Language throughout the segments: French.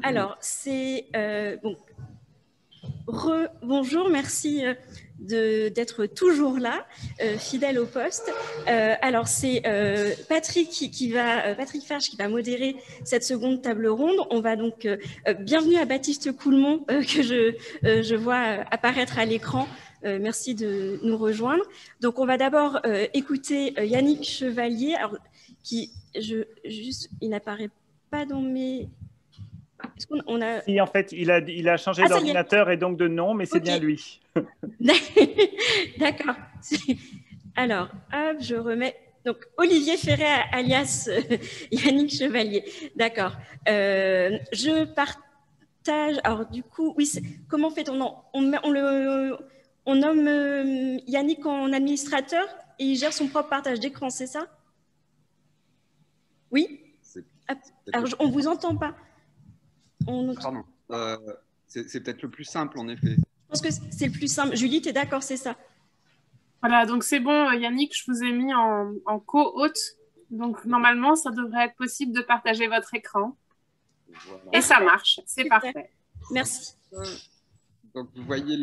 Alors, c'est bon, bonjour, merci d'être toujours là, fidèle au poste. Alors, c'est Patrick Patrick Farge qui va modérer cette seconde table ronde. On va donc bienvenue à Baptiste Coulmont que je vois apparaître à l'écran. Merci de nous rejoindre. Donc, on va d'abord écouter Yannick Chevalier, alors, il n'apparaît pas dans mes... Si, en fait, il a changé d'ordinateur et donc de nom, mais c'est bien lui. D'accord. Alors, hop, je remets. Donc, Olivier Ferret, alias Yannick Chevalier. D'accord. Je partage. Alors, du coup, oui, comment fait-on? On nomme Yannick en administrateur et il gère son propre partage d'écran, c'est ça? Oui? Alors, on ne vous entend pas. Pardon. C'est peut-être le plus simple, en effet. Je pense que c'est le plus simple. Julie, tu es d'accord, c'est ça? Voilà, donc c'est bon, Yannick, je vous ai mis en co-hôte. Donc, normalement, ça devrait être possible de partager votre écran. Voilà. Et ça marche, c'est parfait. Merci. Donc, vous voyez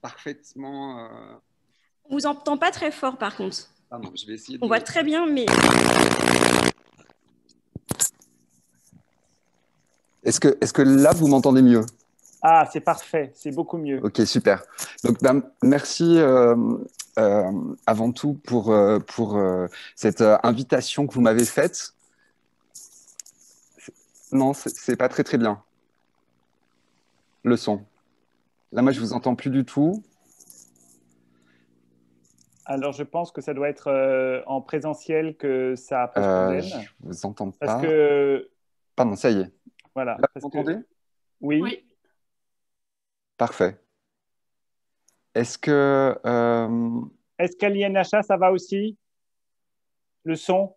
parfaitement... On ne vous entend pas très fort, par contre. Pardon, je vais essayer de... On voit très bien, mais... Est-ce que là, vous m'entendez mieux? Ah, c'est parfait, c'est beaucoup mieux. Ok, super. Donc, merci avant tout pour cette invitation que vous m'avez faite. Non, c'est pas très bien. Le son. Là, moi, je vous entends plus du tout. Alors, je pense que ça doit être en présentiel que ça pose problème. Je vous entends pas. Parce que... Pardon, ça y est. Voilà. Là, vous m'entendez? Oui. Oui. Parfait. Est-ce que... Est-ce qu'à l'INHA, ça va aussi? Le son?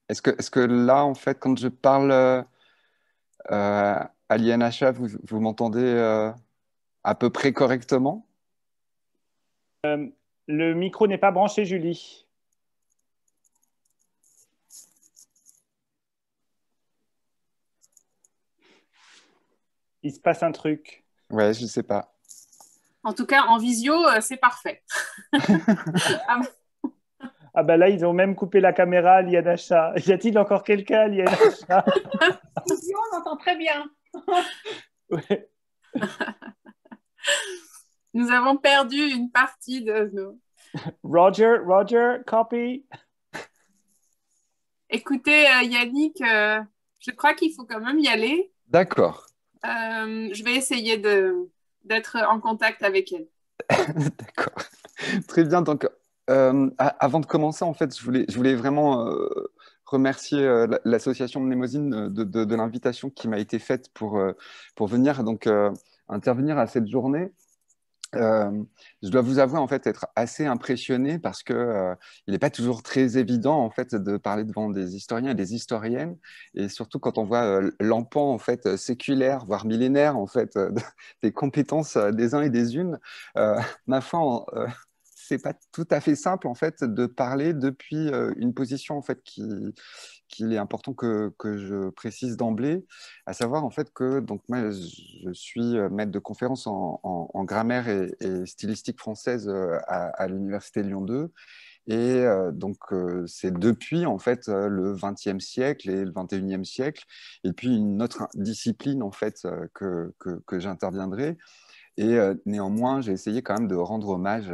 Est-ce que là, en fait, quand je parle à l'INHA, vous m'entendez à peu près correctement? Le micro n'est pas branché, Julie. Il se passe un truc. Ouais, je ne sais pas. En tout cas, en visio, c'est parfait. Ah ben là, ils ont même coupé la caméra à l'INHA. Y a-t-il encore quelqu'un à l'INHA? Visio, on entend très bien. Ouais. Nous avons perdu une partie de nos... Roger, copy. Écoutez, Yannick, je crois qu'il faut quand même y aller. D'accord. Je vais essayer d'être en contact avec elle. D'accord. Très bien. Donc, avant de commencer, en fait, je voulais vraiment remercier l'association Mnémosine de l'invitation qui m'a été faite pour venir donc, intervenir à cette journée. Je dois vous avouer en fait être assez impressionné parce que il n'est pas toujours très évident en fait de parler devant des historiens et des historiennes, et surtout quand on voit l'empan en fait séculaire voire millénaire en fait des compétences des uns et des unes. Ma foi, c'est pas tout à fait simple en fait de parler depuis une position en fait qu'il est important que je précise d'emblée, à savoir en fait que donc moi je suis maître de conférence en grammaire et stylistique française à l'université Lyon 2. Et donc, c'est depuis en fait le XXe siècle et le XXIe siècle, et puis une autre discipline en fait que j'interviendrai. Et néanmoins, j'ai essayé quand même de rendre hommage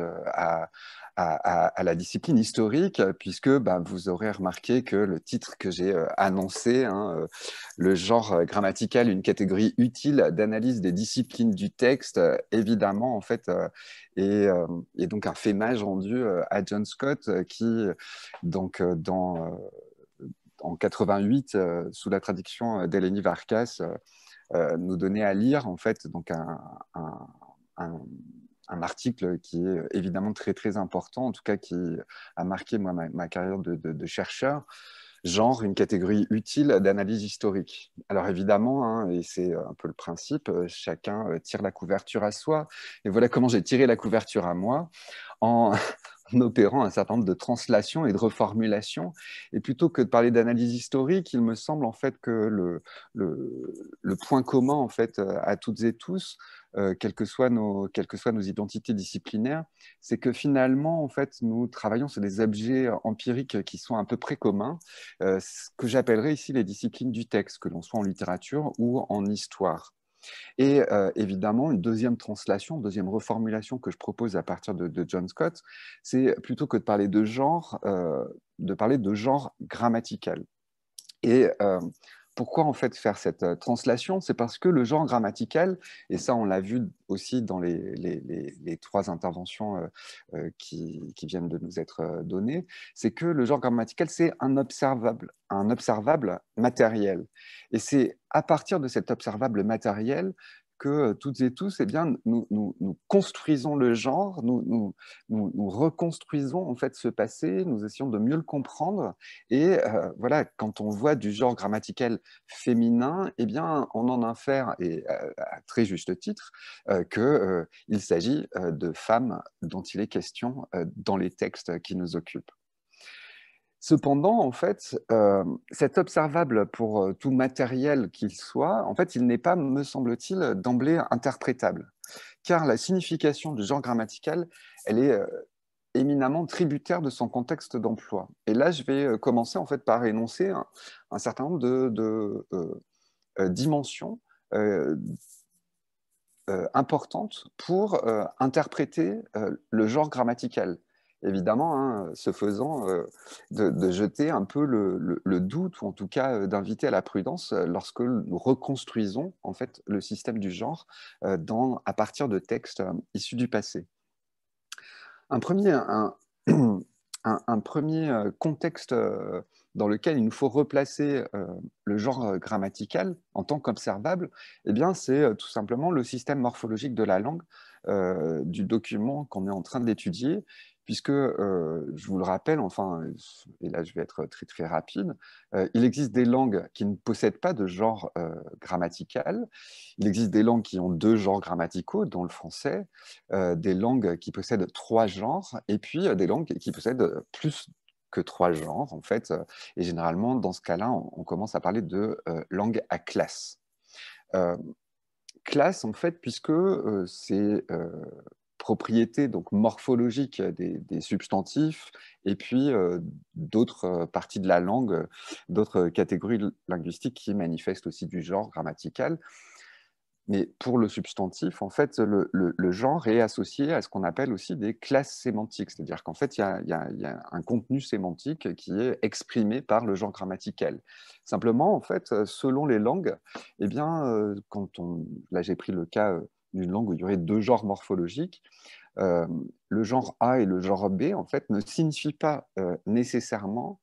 à la discipline historique, puisque vous aurez remarqué que le titre que j'ai annoncé, hein, le genre grammatical, une catégorie utile d'analyse des disciplines du texte, évidemment, en fait, est donc un fémage rendu à John Scott, qui, donc, en 88, sous la traduction d'Eleni Varkas, nous donnait à lire en fait donc un article qui est évidemment très très important, en tout cas qui a marqué moi ma carrière de chercheur, genre une catégorie utile d'analyse historique. Alors évidemment, hein, et c'est un peu le principe, chacun tire la couverture à soi, et voilà comment j'ai tiré la couverture à moi en opérant un certain nombre de translations et de reformulations. Et plutôt que de parler d'analyse historique, il me semble en fait que le point commun en fait à toutes et tous, quelles que soient nos identités disciplinaires, c'est que finalement en fait nous travaillons sur des objets empiriques qui sont à peu près communs, ce que j'appellerais ici les disciplines du texte, que l'on soit en littérature ou en histoire. Et évidemment, une deuxième translation, deuxième reformulation que je propose à partir de John Scott, c'est plutôt que de parler de genre grammatical. Et pourquoi en fait faire cette translation? C'est parce que le genre grammatical, et ça on l'a vu aussi dans les trois interventions qui viennent de nous être données, c'est que le genre grammatical, c'est un observable matériel. Et c'est à partir de cet observable matériel que toutes et tous, eh bien, nous construisons le genre, nous reconstruisons en fait ce passé, nous essayons de mieux le comprendre. Et voilà, quand on voit du genre grammatical féminin, eh bien, on en infère, et à très juste titre, qu'il s'agit de femmes dont il est question dans les textes qui nous occupent. Cependant, en fait, cet observable pour tout matériel qu'il soit, en fait, il n'est pas, me semble-t-il, d'emblée interprétable. Car la signification du genre grammatical, elle est éminemment tributaire de son contexte d'emploi. Et là, je vais commencer en fait par énoncer un certain nombre de dimensions importantes pour interpréter le genre grammatical. Évidemment, hein, ce faisant, de jeter un peu le doute, ou en tout cas d'inviter à la prudence lorsque nous reconstruisons en fait le système du genre à partir de textes issus du passé. Un premier contexte dans lequel il nous faut replacer le genre grammatical en tant qu'observable, eh bien, c'est tout simplement le système morphologique de la langue du document qu'on est en train d'étudier, puisque, je vous le rappelle, enfin, et là je vais être très très rapide, il existe des langues qui ne possèdent pas de genre grammatical, il existe des langues qui ont 2 genres grammaticaux, dont le français, des langues qui possèdent 3 genres, et puis des langues qui possèdent plus que 3 genres, en fait, et généralement, dans ce cas-là, on commence à parler de langue à classe. Classe, en fait, puisque c'est propriétés donc morphologiques des substantifs, et puis d'autres parties de la langue, d'autres catégories linguistiques qui manifestent aussi du genre grammatical. Mais pour le substantif, en fait, le genre est associé à ce qu'on appelle aussi des classes sémantiques, c'est-à-dire qu'en fait, il y a un contenu sémantique qui est exprimé par le genre grammatical. Simplement, en fait, selon les langues, eh bien, là j'ai pris le cas d'une langue où il y aurait 2 genres morphologiques, le genre A et le genre B, en fait, ne signifient pas nécessairement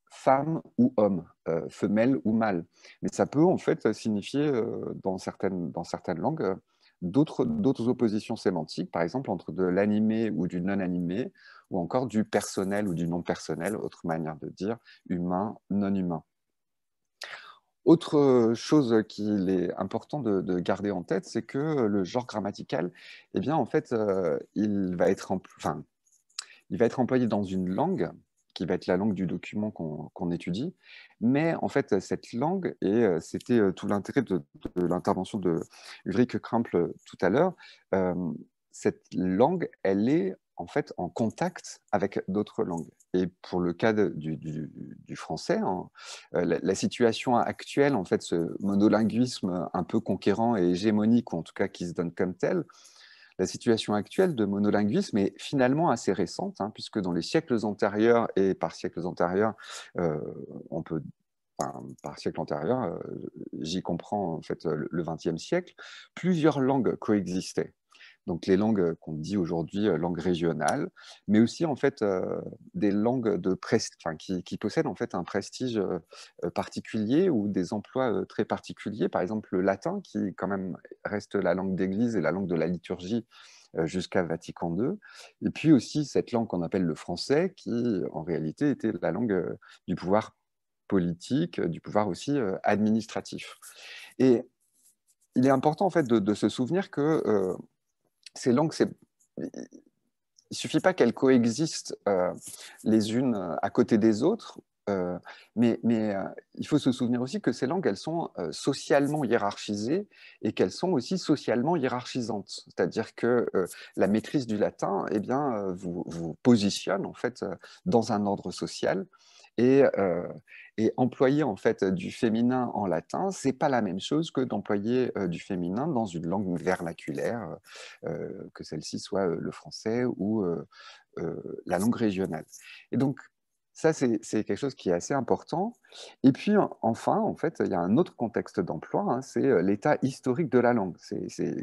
femme ou homme, femelle ou mâle. Mais ça peut en fait signifier dans certaines langues d'autres oppositions sémantiques, par exemple entre de l'animé ou du non-animé, ou encore du personnel ou du non-personnel, autre manière de dire humain, non-humain. Autre chose qu'il est important de garder en tête, c'est que le genre grammatical, eh bien, en fait, il va être employé dans une langue qui va être la langue du document qu'on étudie. Mais en fait, cette langue, et c'était tout l'intérêt de l'intervention de Ulrike Kremple tout à l'heure, cette langue, elle est en fait en contact avec d'autres langues. Et pour le cas du français, hein, la situation actuelle, en fait, ce monolinguisme un peu conquérant et hégémonique, ou en tout cas qui se donne comme tel, la situation actuelle de monolinguisme est finalement assez récente, hein, puisque dans les siècles antérieurs, et par siècles antérieurs, par siècle antérieur, j'y comprends en fait le XXe siècle, plusieurs langues coexistaient. Donc les langues qu'on dit aujourd'hui langues régionales, mais aussi en fait des langues qui possèdent en fait un prestige particulier, ou des emplois très particuliers. Par exemple le latin, qui quand même reste la langue d'église et la langue de la liturgie jusqu'à Vatican II. Et puis aussi cette langue qu'on appelle le français, qui en réalité était la langue du pouvoir politique, du pouvoir aussi administratif. Et il est important en fait de se souvenir que ces langues, ne suffit pas qu'elles coexistent les unes à côté des autres, mais il faut se souvenir aussi que ces langues, elles sont socialement hiérarchisées et qu'elles sont aussi socialement hiérarchisantes. C'est-à-dire que la maîtrise du latin, eh bien, vous positionne en fait dans un ordre social. Et employer en fait du féminin en latin, c'est pas la même chose que d'employer du féminin dans une langue vernaculaire, que celle-ci soit le français ou la langue régionale. Et donc, ça, c'est quelque chose qui est assez important. Et puis, enfin, en fait, il y a un autre contexte d'emploi, hein, c'est l'état historique de la langue.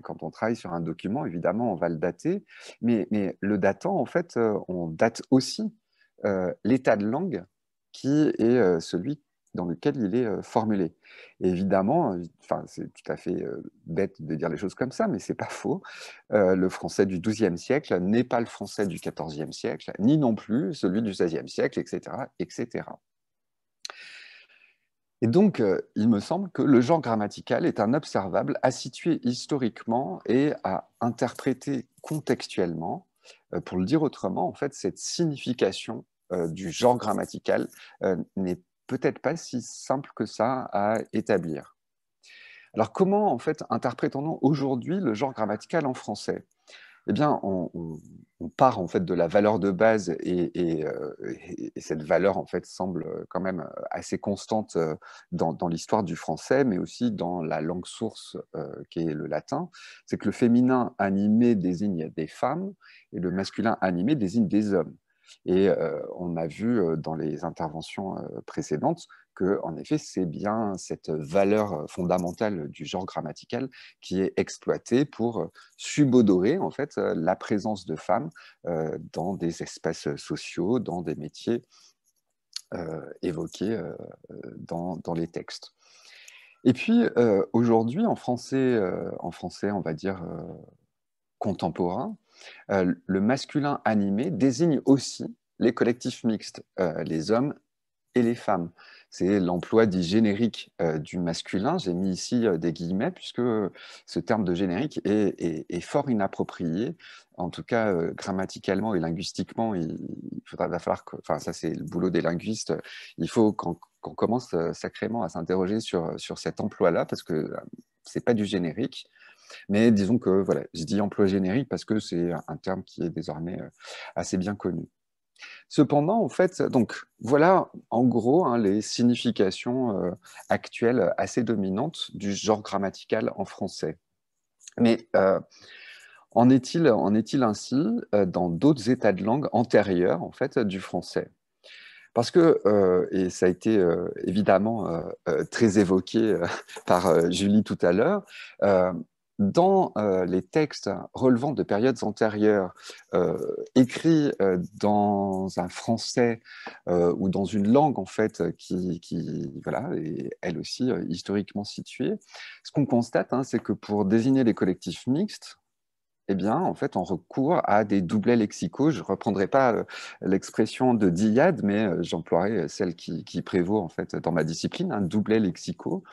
Quand on travaille sur un document, évidemment, on va le dater, mais le datant, en fait, on date aussi l'état de langue qui est celui dans lequel il est formulé. Et évidemment, c'est tout à fait bête de dire les choses comme ça, mais c'est pas faux. Le français du XIIe siècle n'est pas le français du XIVe siècle, ni non plus celui du XVIe siècle, etc., etc. Et donc, il me semble que le genre grammatical est un observable à situer historiquement et à interpréter contextuellement. Pour le dire autrement, en fait, cette signification du genre grammatical n'est peut-être pas si simple que ça à établir. Alors, comment, en fait, interprétons-nous aujourd'hui le genre grammatical en français? Eh bien, on part en fait de la valeur de base et cette valeur en fait semble quand même assez constante dans l'histoire du français, mais aussi dans la langue source qui est le latin. C'est que le féminin animé désigne des femmes et le masculin animé désigne des hommes. Et on a vu dans les interventions précédentes que, en effet, c'est bien cette valeur fondamentale du genre grammatical qui est exploitée pour subodorer en fait la présence de femmes dans des espaces sociaux, dans des métiers évoqués dans les textes. Et puis aujourd'hui, en français, on va dire contemporain, le masculin animé désigne aussi les collectifs mixtes, les hommes et les femmes. C'est l'emploi dit générique du masculin. J'ai mis ici des guillemets puisque ce terme de générique est fort inapproprié. En tout cas, grammaticalement et linguistiquement, va falloir que, enfin ça c'est le boulot des linguistes, il faut qu'on commence sacrément à s'interroger sur cet emploi-là parce que c'est pas du générique. Mais disons que voilà, je dis emploi générique parce que c'est un terme qui est désormais assez bien connu. Cependant, en fait, donc voilà en gros hein, les significations actuelles assez dominantes du genre grammatical en français. Mais en est-il ainsi dans d'autres états de langue antérieurs en fait du français? Parce que, et ça a été évidemment très évoqué par Julie tout à l'heure, dans les textes relevant de périodes antérieures, écrits dans un français ou dans une langue en fait qui voilà, est elle aussi historiquement située, ce qu'on constate, hein, c'est que pour désigner les collectifs mixtes, eh bien, en fait, on recourt à des doublets lexicaux. Je ne reprendrai pas l'expression de Diade, mais j'emploierai celle qui prévaut en fait dans ma discipline, un doublet lexicaux.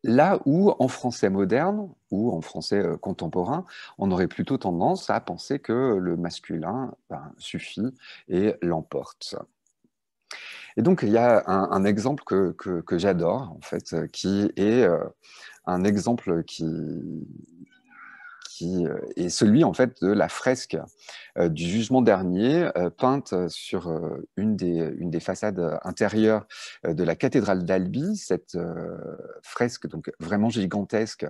Là où, en français moderne ou en français contemporain, on aurait plutôt tendance à penser que le masculin suffit et l'emporte. Et donc, il y a un exemple que j'adore, en fait, qui est un exemple qui est celui en fait de la fresque du Jugement dernier, peinte sur une des façades intérieures de la cathédrale d'Albi. Cette fresque, donc vraiment gigantesque,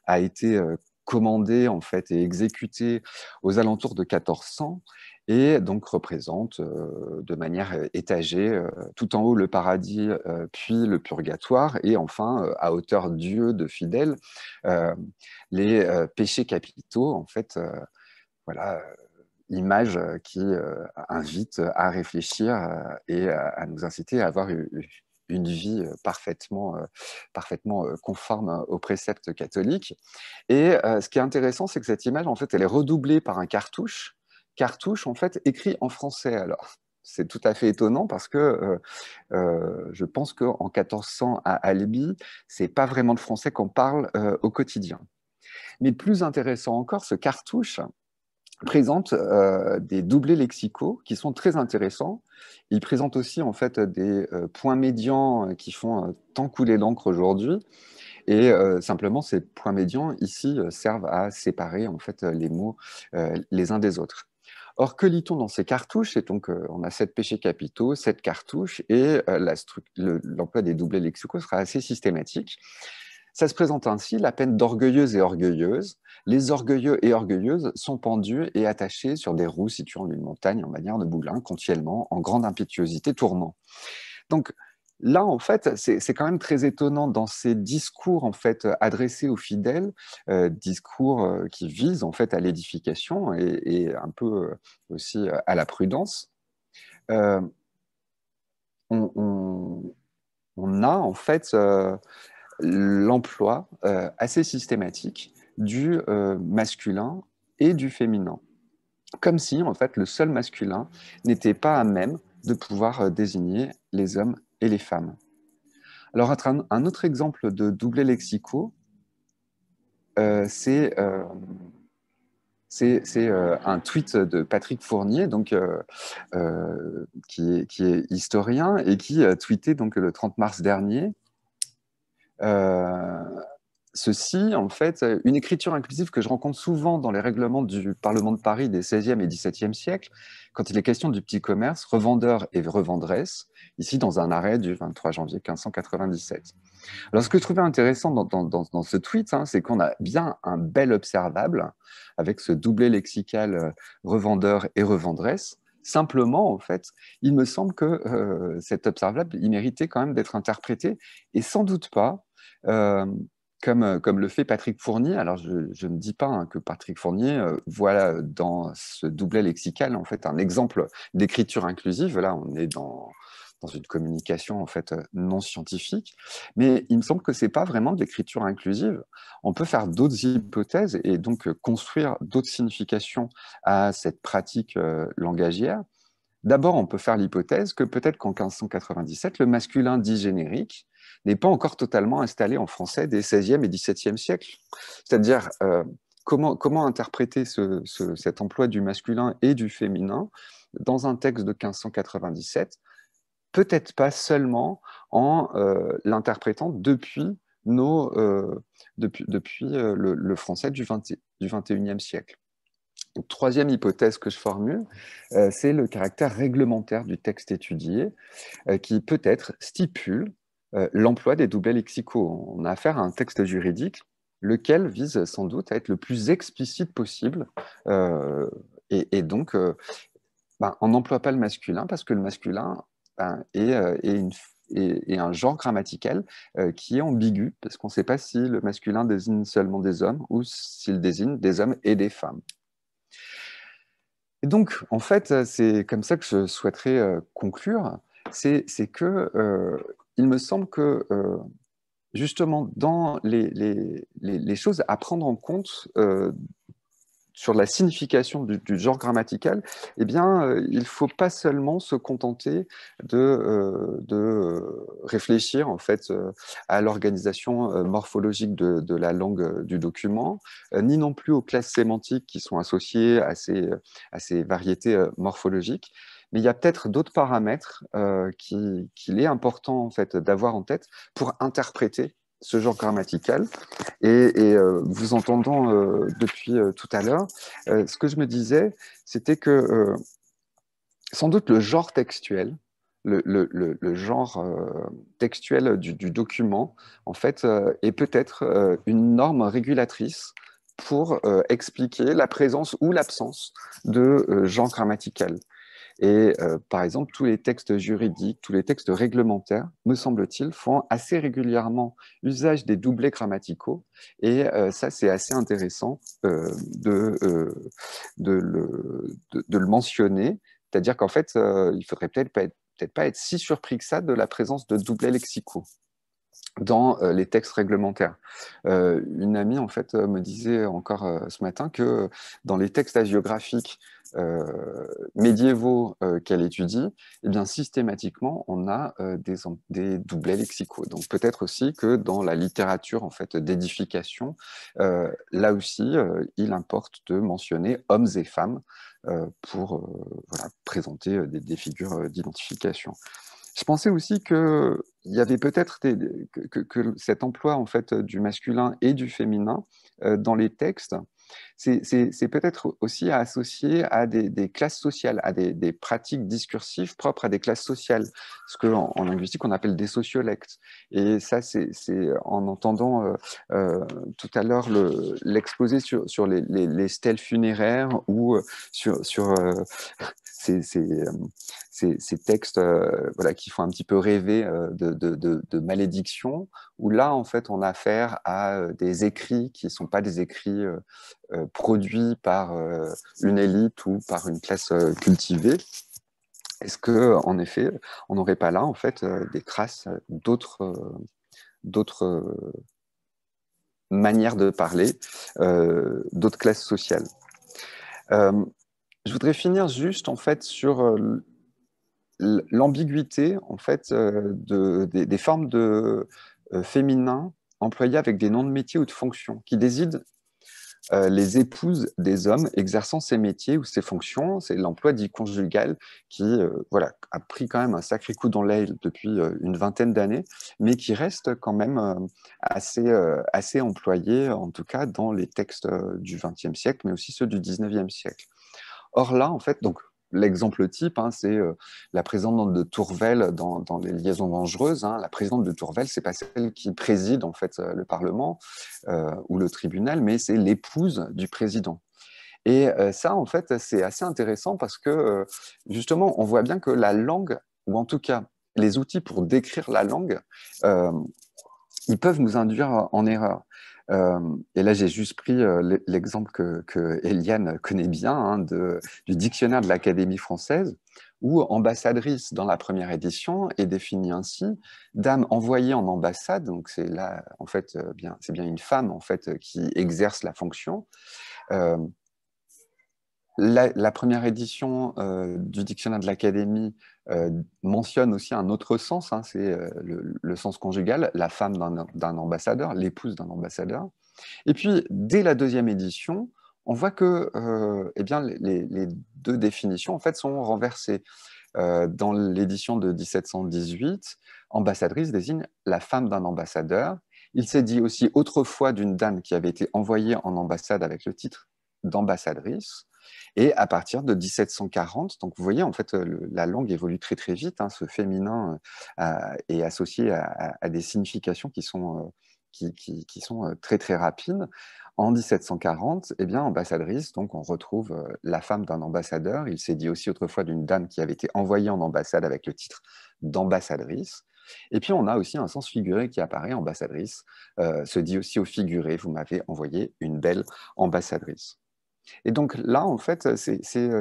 a été commandée en fait et exécutée aux alentours de 1400 et donc représente de manière étagée tout en haut le paradis, puis le purgatoire, et enfin à hauteur d'yeux de fidèles les péchés capitaux, en fait, voilà, image qui invite à réfléchir et à nous inciter à avoir une vie parfaitement conforme aux préceptes catholiques. Et ce qui est intéressant, c'est que cette image, en fait, elle est redoublée par un cartouche, en fait, écrit en français. Alors, c'est tout à fait étonnant parce que je pense qu'en 1400 à Albi, c'est pas vraiment de français qu'on parle au quotidien. Mais plus intéressant encore, ce cartouche, présente des doublés lexicaux qui sont très intéressants. Il présente aussi en fait des points médians qui font tant couler l'encre aujourd'hui. Et simplement, ces points médians ici servent à séparer en fait les mots les uns des autres. Or, que lit-on dans ces cartouches? Et donc, on a 7 péchés capitaux, 7 cartouches, et l'emploi des doublés lexicaux sera assez systématique. Ça se présente ainsi, la peine d'orgueilleuse et orgueilleuse. Les orgueilleux et orgueilleuses sont pendus et attachés sur des roues situant une montagne en manière de moulin, continuellement, en grande impétuosité, tournant. Donc, là, en fait, c'est quand même très étonnant dans ces discours en fait adressés aux fidèles, discours qui visent en fait à l'édification et un peu aussi à la prudence. On a en fait l'emploi assez systématique du masculin et du féminin, comme si en fait le seul masculin n'était pas à même de pouvoir désigner les hommes et les femmes. Alors, un autre exemple de doublés lexicaux, c'est un tweet de Patrick Fournier, donc, qui est historien et qui a tweeté donc, le 30 mars dernier. Ceci, en fait, une écriture inclusive que je rencontre souvent dans les règlements du Parlement de Paris des XVIe et XVIIe siècles, quand il est question du petit commerce, revendeur et revendresse, ici dans un arrêt du 23 janvier 1597. Alors, ce que je trouvais intéressant dans ce tweet, hein, c'est qu'on a bien un bel observable avec ce doublé lexical revendeur et revendresse. Simplement, en fait, il me semble que cet observable, il méritait quand même d'être interprété, et sans doute pas comme le fait Patrick Fournier. Alors, je ne dis pas hein, que Patrick Fournier voit dans ce doublet lexical en fait un exemple d'écriture inclusive. Là, on est dans une communication en fait non scientifique, mais il me semble que c'est pas vraiment de l'écriture inclusive. On peut faire d'autres hypothèses et donc construire d'autres significations à cette pratique langagière. D'abord, on peut faire l'hypothèse que peut-être qu'en 1597, le masculin dit générique n'est pas encore totalement installé en français des XVIe et XVIIe siècles. C'est-à-dire, comment interpréter cet emploi du masculin et du féminin dans un texte de 1597, peut-être pas seulement en l'interprétant depuis le français du 21e siècle. Donc, troisième hypothèse que je formule, c'est le caractère réglementaire du texte étudié qui peut-être stipule l'emploi des doublés lexicaux. On a affaire à un texte juridique lequel vise sans doute à être le plus explicite possible et donc on n'emploie pas le masculin parce que le masculin est un genre grammatical qui est ambigu parce qu'on ne sait pas si le masculin désigne seulement des hommes ou s'il désigne des hommes et des femmes. Et donc, en fait, c'est comme ça que je souhaiterais conclure, c'est que il me semble que justement dans les choses à prendre en compte sur la signification du genre grammatical, eh bien, il ne faut pas seulement se contenter de réfléchir en fait à l'organisation morphologique de la langue du document, ni non plus aux classes sémantiques qui sont associées à ces variétés morphologiques. Mais il y a peut-être d'autres paramètres qu'il est important en fait d'avoir en tête pour interpréter ce genre grammatical. Et vous entendant depuis tout à l'heure, ce que je me disais, c'était que sans doute le genre textuel, le genre textuel du document, en fait, est peut-être une norme régulatrice pour expliquer la présence ou l'absence de genre grammatical. Et par exemple, tous les textes juridiques, tous les textes réglementaires, me semble-t-il, font assez régulièrement usage des doublés grammaticaux. Et ça, c'est assez intéressant de le mentionner. C'est-à-dire qu'en fait, il faudrait peut-être pas être si surpris que ça de la présence de doublés lexicaux. dans les textes réglementaires. Une amie, en fait, me disait encore ce matin que dans les textes hagiographiques médiévaux qu'elle étudie, eh bien, systématiquement, on a des doublets lexicaux. Donc, peut-être aussi que dans la littérature en fait, d'édification, là aussi, il importe de mentionner hommes et femmes pour voilà, présenter des figures d'identification. Je pensais aussi qu'il y avait peut-être que cet emploi en fait, du masculin et du féminin dans les textes, c'est peut-être aussi à associer à des classes sociales, à des pratiques discursives propres à des classes sociales, ce qu'en linguistique on appelle des sociolectes. Et ça, c'est en entendant tout à l'heure l'exposé sur les stèles funéraires ou sur ces textes voilà, qui font un petit peu rêver de malédiction, où là, en fait, on a affaire à des écrits qui ne sont pas des écrits produits par une élite ou par une classe cultivée. Est-ce qu'en effet, on n'aurait pas là, en fait, des traces d'autres manières de parler, d'autres classes sociales? Je voudrais finir juste, en fait, sur l'ambiguïté en fait, des formes de féminin employées avec des noms de métiers ou de fonctions qui désignent les épouses des hommes exerçant ces métiers ou ces fonctions. C'est l'emploi dit conjugal qui voilà, a pris quand même un sacré coup dans l'aile depuis une vingtaine d'années, mais qui reste quand même assez employé, en tout cas dans les textes du XXe siècle, mais aussi ceux du XIXe siècle. Or là, en fait, donc l'exemple type, hein, c'est la présidente de Tourvel dans les Liaisons dangereuses. Hein. La présidente de Tourvel, c'est pas celle qui préside en fait le Parlement ou le tribunal, mais c'est l'épouse du président. Et ça, en fait, c'est assez intéressant parce que justement, on voit bien que la langue, ou en tout cas les outils pour décrire la langue, ils peuvent nous induire en erreur. Et là, j'ai juste pris l'exemple que Eliane connaît bien hein, du dictionnaire de l'Académie française, où ambassadrice dans la première édition est définie ainsi: dame envoyée en ambassade. Donc c'est là, en fait, c'est bien une femme en fait qui exerce la fonction. La première édition du dictionnaire de l'Académie mentionne aussi un autre sens, hein, c'est le sens conjugal, la femme d'un ambassadeur, l'épouse d'un ambassadeur. Et puis, dès la deuxième édition, on voit que eh bien, les deux définitions en fait, sont renversées. Dans l'édition de 1718, ambassadrice désigne la femme d'un ambassadeur. Il s'est dit aussi autrefois d'une dame qui avait été envoyée en ambassade avec le titre d'ambassadrice. Et à partir de 1740, donc vous voyez, en fait, la langue évolue très très vite. Hein, ce féminin est associé à des significations qui sont très très rapides. En 1740, eh bien, ambassadrice, donc on retrouve la femme d'un ambassadeur. Il s'est dit aussi autrefois d'une dame qui avait été envoyée en ambassade avec le titre d'ambassadrice. Et puis on a aussi un sens figuré qui apparaît, ambassadrice, se dit aussi au figuré, vous m'avez envoyé une belle ambassadrice. Et donc là, en fait, c'est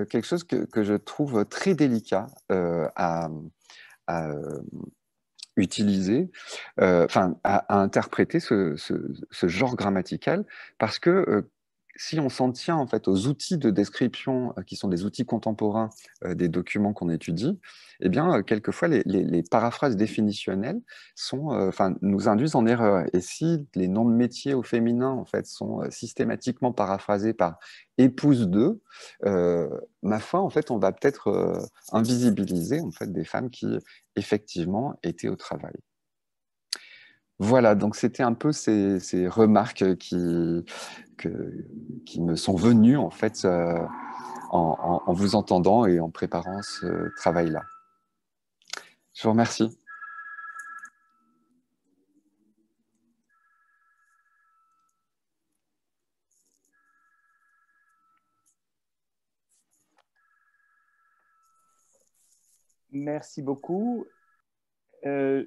quelque chose que je trouve très délicat à utiliser, à interpréter ce genre grammatical, parce que si on s'en tient en fait aux outils de description qui sont des outils contemporains des documents qu'on étudie, eh bien quelquefois les paraphrases définitionnelles nous induisent en erreur. Et si les noms de métiers au féminin en fait sont systématiquement paraphrasés par épouse de, ma foi en fait on va peut-être invisibiliser en fait des femmes qui effectivement étaient au travail. Voilà, donc c'était un peu ces remarques qui me sont venues en fait en vous entendant et en préparant ce travail-là. Je vous remercie. Merci beaucoup.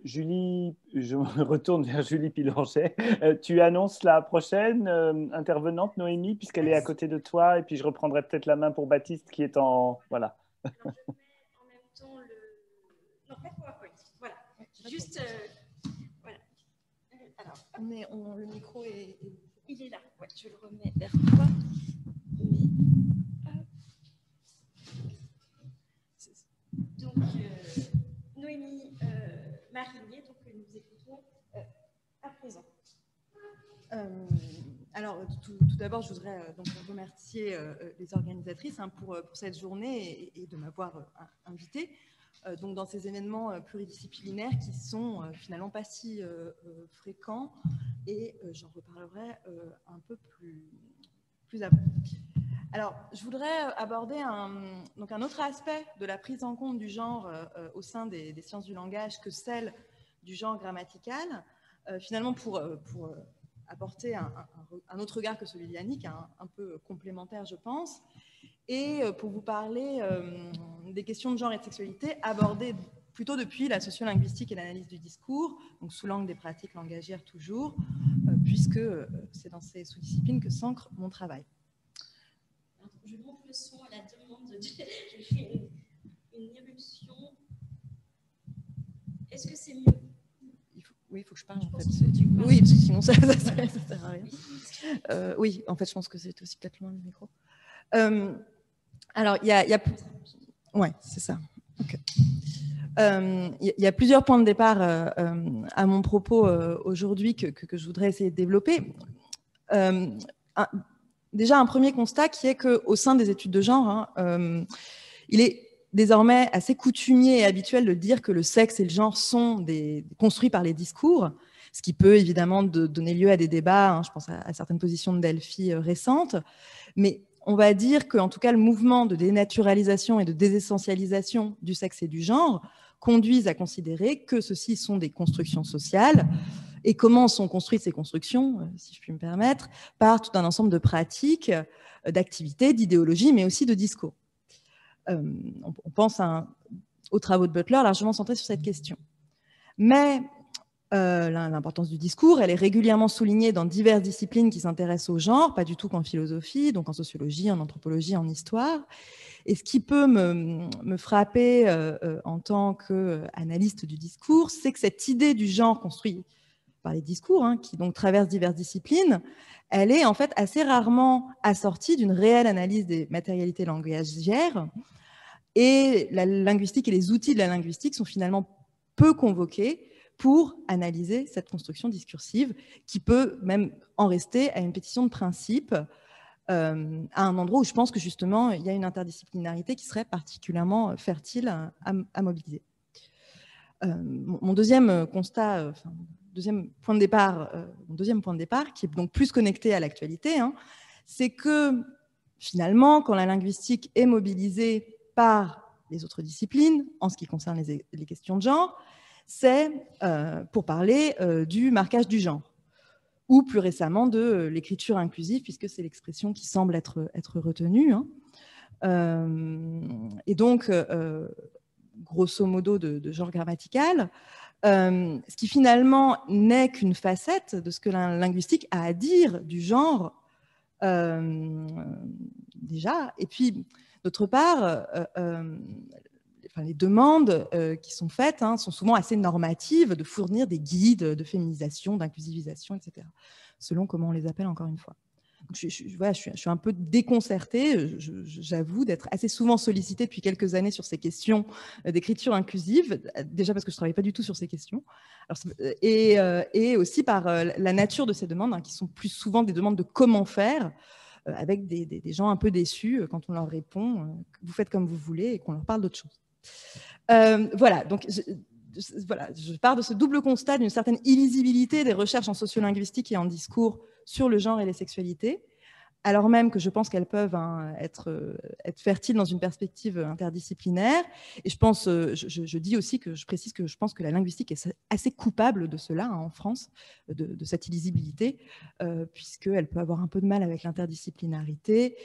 Julie, je me retourne vers Julie Pilanchet. Tu annonces la prochaine intervenante, Noémie, puisqu'elle est à côté de toi, et puis je reprendrai peut-être la main pour Baptiste qui est en... Voilà. En même temps, non, pas PowerPoint. Voilà. Juste... voilà. Alors, le micro est... Il est là. Ouais, je le remets vers toi. Donc, Noémie Marinier, donc nous écoutons à présent. Alors, tout d'abord, je voudrais donc remercier les organisatrices pour cette journée et de m'avoir invitée. Donc, dans ces événements pluridisciplinaires qui sont finalement pas si fréquents, et j'en reparlerai un peu plus après. Alors, je voudrais aborder un autre aspect de la prise en compte du genre au sein des sciences du langage que celle du genre grammatical, finalement pour apporter un autre regard que celui de Yannick, un peu complémentaire, je pense, et pour vous parler des questions de genre et de sexualité abordées plutôt depuis la sociolinguistique et l'analyse du discours, donc sous l'angle des pratiques langagières toujours, puisque c'est dans ces sous-disciplines que s'ancre mon travail. Je monte le son à la demande de... Je fais une éruption. Est-ce que c'est mieux? Oui, il faut que je parle, en fait. Oui, parce que sinon, ça ne sert à rien. Oui, en fait, je pense que c'est aussi peut-être loin du micro. Alors, il y a... Ouais, c'est ça. Okay. Il y a plusieurs points de départ à mon propos aujourd'hui que je voudrais essayer de développer. Déjà, un premier constat qui est qu'au sein des études de genre, il est désormais assez coutumier et habituel de dire que le sexe et le genre sont construits par les discours, ce qui peut évidemment donner lieu à des débats, je pense à certaines positions de Delphi récentes, mais on va dire qu'en tout cas le mouvement de dénaturalisation et de désessentialisation du sexe et du genre conduisent à considérer que ceux-ci sont des constructions sociales. Et comment sont construites ces constructions, si je puis me permettre, par tout un ensemble de pratiques, d'activités, d'idéologies, mais aussi de discours. On pense aux travaux de Butler largement centrés sur cette question. Mais l'importance du discours, elle est régulièrement soulignée dans diverses disciplines qui s'intéressent au genre, pas du tout qu'en philosophie, donc en sociologie, en anthropologie, en histoire. Et ce qui peut me frapper en tant qu'analyste du discours, c'est que cette idée du genre construit par les discours, qui donc traversent diverses disciplines, elle est en fait assez rarement assortie d'une réelle analyse des matérialités langagières, et la linguistique et les outils de la linguistique sont finalement peu convoqués pour analyser cette construction discursive qui peut même en rester à une pétition de principe, à un endroit où je pense que justement il y a une interdisciplinarité qui serait particulièrement fertile à mobiliser. Mon deuxième constat, deuxième point de départ, qui est donc plus connecté à l'actualité, c'est que finalement, quand la linguistique est mobilisée par les autres disciplines, en ce qui concerne les questions de genre, c'est pour parler du marquage du genre, ou plus récemment de l'écriture inclusive, puisque c'est l'expression qui semble être retenue. Et donc, grosso modo, de genre grammatical, ce qui finalement n'est qu'une facette de ce que la linguistique a à dire du genre déjà. Et puis, d'autre part, les demandes qui sont faites sont souvent assez normatives, de fournir des guides de féminisation, d'inclusivisation, etc., selon comment on les appelle encore une fois. Donc, je suis un peu déconcertée, j'avoue, d'être assez souvent sollicitée depuis quelques années sur ces questions d'écriture inclusive, déjà parce que je ne travaille pas du tout sur ces questions, et aussi par la nature de ces demandes, qui sont plus souvent des demandes de comment faire, avec des gens un peu déçus quand on leur répond vous faites comme vous voulez et qu'on leur parle d'autre chose. Voilà, donc je pars de ce double constat d'une certaine illisibilité des recherches en sociolinguistique et en discours sur le genre et les sexualités, alors même que je pense qu'elles peuvent être fertiles dans une perspective interdisciplinaire. Et je pense, je dis aussi je précise que je pense que la linguistique est assez coupable de cela en France, de cette illisibilité, puisqu'elle peut avoir un peu de mal avec l'interdisciplinarité.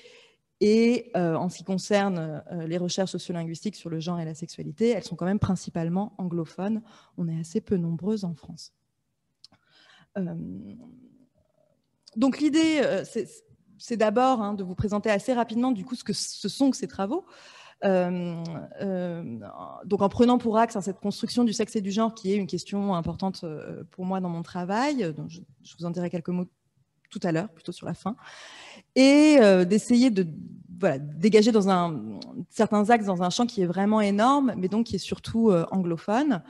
Et en ce qui concerne les recherches sociolinguistiques sur le genre et la sexualité, elles sont quand même principalement anglophones. On est assez peu nombreuses en France. Donc l'idée, c'est d'abord de vous présenter assez rapidement du coup ce sont que ces travaux, Donc en prenant pour axe cette construction du sexe et du genre, qui est une question importante pour moi dans mon travail, donc je vous en dirai quelques mots tout à l'heure, plutôt sur la fin, et d'essayer de dégager dans certains axes dans un champ qui est vraiment énorme, mais donc qui est surtout anglophone.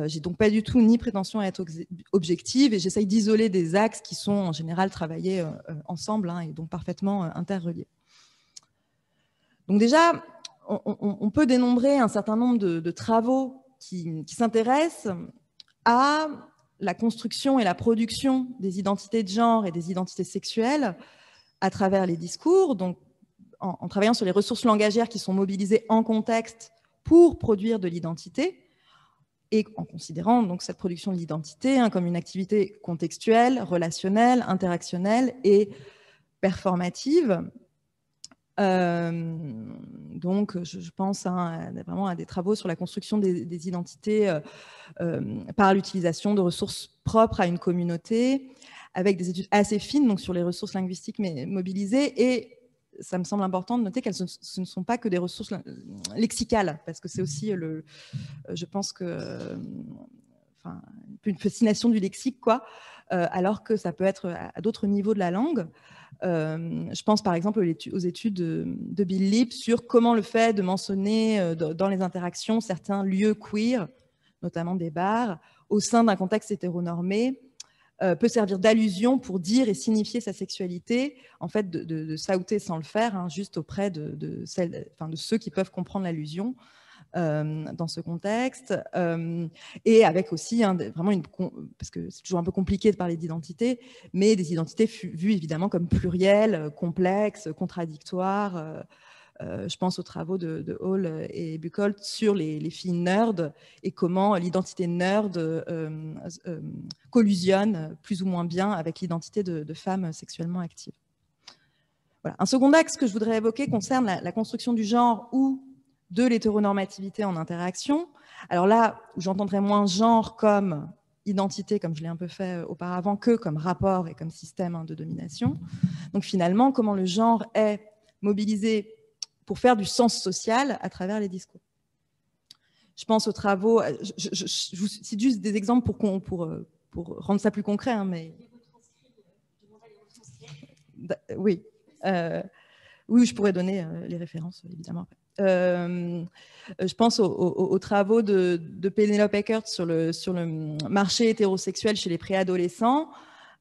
J'ai donc pas du tout ni prétention à être objective, et j'essaye d'isoler des axes qui sont en général travaillés ensemble, et donc parfaitement interreliés. Donc déjà, on peut dénombrer un certain nombre de travaux qui s'intéressent à la construction et la production des identités de genre et des identités sexuelles à travers les discours, donc en travaillant sur les ressources langagières qui sont mobilisées en contexte pour produire de l'identité, et en considérant donc cette production de l'identité comme une activité contextuelle, relationnelle, interactionnelle et performative. Donc, je pense vraiment à des travaux sur la construction des identités par l'utilisation de ressources propres à une communauté, avec des études assez fines donc, sur les ressources linguistiques mobilisées. Et ça me semble important de noter qu'elles ce ne sont pas que des ressources lexicales, parce que c'est aussi, je pense que, une fascination du lexique, alors que ça peut être à d'autres niveaux de la langue. Je pense par exemple aux études de Bill Lipp sur comment le fait de mentionner dans les interactions certains lieux queer, notamment des bars, au sein d'un contexte hétéronormé, peut servir d'allusion pour dire et signifier sa sexualité, en fait de s'outer sans le faire, juste auprès de ceux qui peuvent comprendre l'allusion dans ce contexte, et avec aussi vraiment parce que c'est toujours un peu compliqué de parler d'identité, mais des identités vues évidemment comme plurielles, complexes, contradictoires. Je pense aux travaux de Hall et Buchholz sur les filles nerds et comment l'identité nerd collusionne plus ou moins bien avec l'identité de femmes sexuellement actives. Voilà. Un second axe que je voudrais évoquer concerne la construction du genre ou de l'hétéronormativité en interaction. Alors là, j'entendrais moins genre comme identité, comme je l'ai un peu fait auparavant, que comme rapport et comme système de domination. Donc finalement, comment le genre est mobilisé pour faire du sens social à travers les discours. Je pense aux travaux, je vous cite juste des exemples pour rendre ça plus concret, mais... Oui. Oui, je pourrais donner les références, évidemment. Je pense aux travaux de Penelope Eckert sur le marché hétérosexuel chez les préadolescents,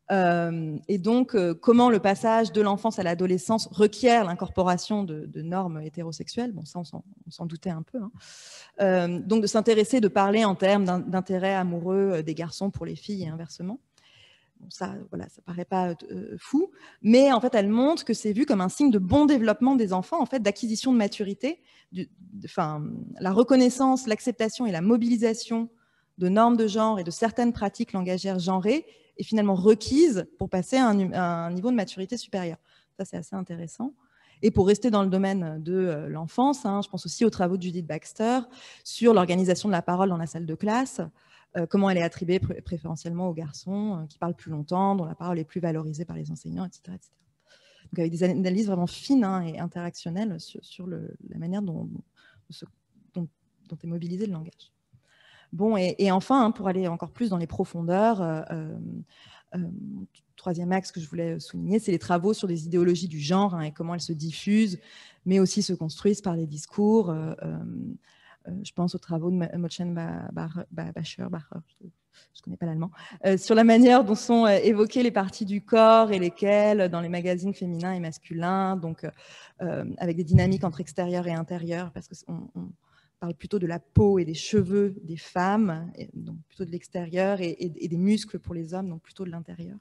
et donc comment le passage de l'enfance à l'adolescence requiert l'incorporation de normes hétérosexuelles. Bon, ça, on s'en doutait un peu. Donc de s'intéresser, de parler en termes d'intérêt amoureux des garçons pour les filles et inversement. Bon, ça, voilà, ça paraît pas fou, mais en fait, elle montre que c'est vu comme un signe de bon développement des enfants, en fait, d'acquisition de maturité, la reconnaissance, l'acceptation et la mobilisation de normes de genre et de certaines pratiques langagières genrées est finalement requise pour passer à un niveau de maturité supérieur. Ça, c'est assez intéressant. Et pour rester dans le domaine de l'enfance, je pense aussi aux travaux de Judith Baxter sur l'organisation de la parole dans la salle de classe, comment elle est attribuée préférentiellement aux garçons qui parlent plus longtemps, dont la parole est plus valorisée par les enseignants, etc. etc. Donc avec des analyses vraiment fines et interactionnelles sur la manière dont est mobilisé le langage. Bon, et enfin, pour aller encore plus dans les profondeurs, troisième axe que je voulais souligner, c'est les travaux sur les idéologies du genre et comment elles se diffusent, mais aussi se construisent par les discours. Je pense aux travaux de Mochen Bacher, je ne connais pas l'allemand, sur la manière dont sont évoquées les parties du corps et lesquelles dans les magazines féminins et masculins, donc avec des dynamiques entre extérieur et intérieur, parce qu'on parle plutôt de la peau et des cheveux des femmes, donc plutôt de l'extérieur, et des muscles pour les hommes, donc plutôt de l'intérieur.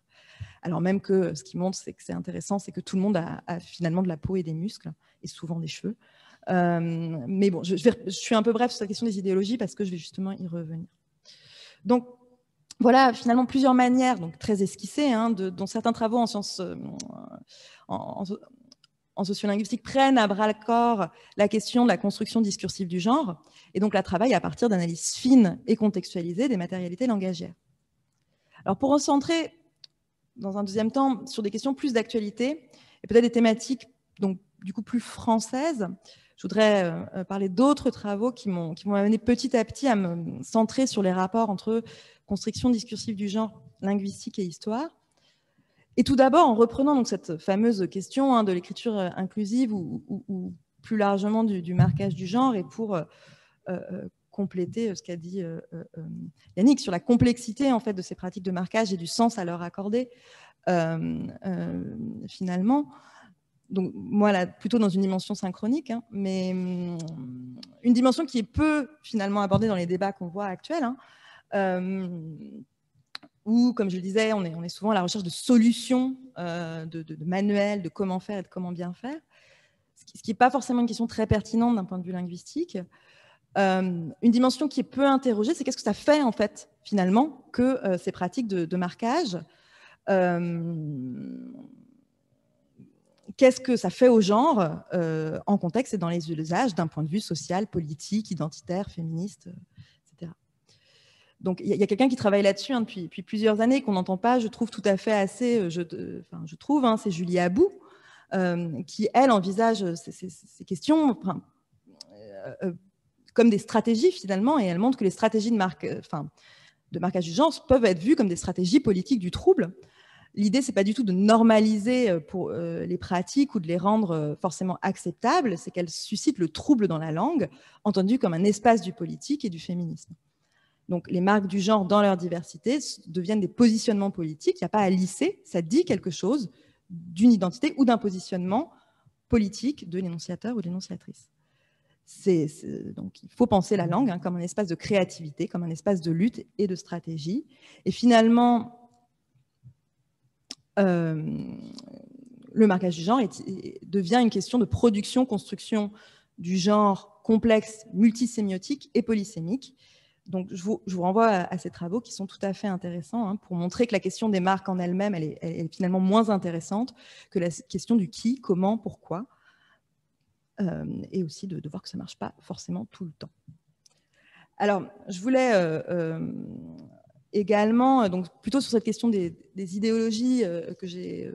Alors même que ce qui montre, c'est que c'est intéressant, c'est que tout le monde a finalement de la peau et des muscles, et souvent des cheveux. Mais bon, je suis un peu bref sur la question des idéologies parce que je vais justement y revenir. Donc, voilà finalement plusieurs manières, donc très esquissées, dont certains travaux en sciences, en sociolinguistique prennent à bras-le-corps la question de la construction discursive du genre et donc la travaillent à partir d'analyses fines et contextualisées des matérialités langagières. Alors pour recentrer dans un deuxième temps sur des questions plus d'actualité et peut-être des thématiques donc du coup plus françaises, je voudrais parler d'autres travaux qui m'ont amené petit à petit à me centrer sur les rapports entre construction discursive du genre, linguistique et histoire. Et tout d'abord, en reprenant donc cette fameuse question de l'écriture inclusive ou plus largement du marquage du genre, et pour compléter ce qu'a dit Yannick sur la complexité en fait, de ces pratiques de marquage et du sens à leur accorder, finalement. Donc, moi, là, plutôt dans une dimension synchronique, hein, mais une dimension qui est peu, finalement, abordée dans les débats qu'on voit actuels, où, comme je le disais, on est souvent à la recherche de solutions, de manuels, de comment faire et de comment bien faire, ce qui n'est pas forcément une question très pertinente d'un point de vue linguistique. Une dimension qui est peu interrogée, c'est qu'est-ce que ça fait, en fait, finalement, que ces pratiques de marquage, qu'est-ce que ça fait au genre en contexte et dans les usages d'un point de vue social, politique, identitaire, féministe, etc. Donc, il y a quelqu'un qui travaille là-dessus depuis plusieurs années, qu'on n'entend pas, je trouve, tout à fait assez, je trouve, c'est Julie Abou, qui, elle, envisage ces questions comme des stratégies, finalement, et elle montre que les stratégies de marquage du genre peuvent être vues comme des stratégies politiques du trouble. L'idée, ce n'est pas du tout de normaliser pour les pratiques ou de les rendre forcément acceptables, c'est qu'elles suscitent le trouble dans la langue, entendu comme un espace du politique et du féminisme. Donc, les marques du genre, dans leur diversité, deviennent des positionnements politiques. Il n'y a pas à lisser, ça dit quelque chose d'une identité ou d'un positionnement politique de l'énonciateur ou de l'énonciatrice. Donc, il faut penser la langue comme un espace de créativité, comme un espace de lutte et de stratégie. Et finalement, le marquage du genre devient une question de production, construction du genre complexe, multisémiotique et polysémique. Donc, je vous renvoie à ces travaux qui sont tout à fait intéressants pour montrer que la question des marques en elle-même, elle est finalement moins intéressante que la question du qui, comment, pourquoi. Et aussi de voir que ça ne marche pas forcément tout le temps. Alors, je voulais également, donc plutôt sur cette question des idéologies que j'ai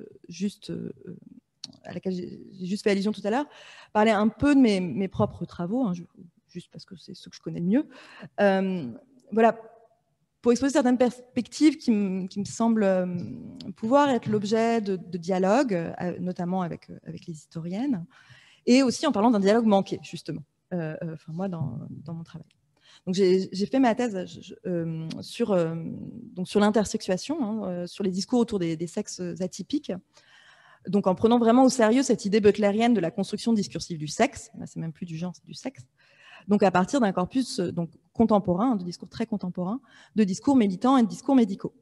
à laquelle j'ai juste fait allusion tout à l'heure, parler un peu de mes propres travaux, juste parce que c'est ce que je connais le mieux. Voilà, pour exposer certaines perspectives qui me semblent pouvoir être l'objet de dialogues, notamment avec les historiennes, et aussi en parlant d'un dialogue manqué, justement, moi, dans mon travail. Donc, j'ai fait ma thèse sur l'intersexuation, sur les discours autour des sexes atypiques, donc en prenant vraiment au sérieux cette idée butlérienne de la construction discursive du sexe, là, c'est même plus du genre, c'est du sexe, donc à partir d'un corpus contemporain, de discours très contemporains, de discours militants et de discours médicaux.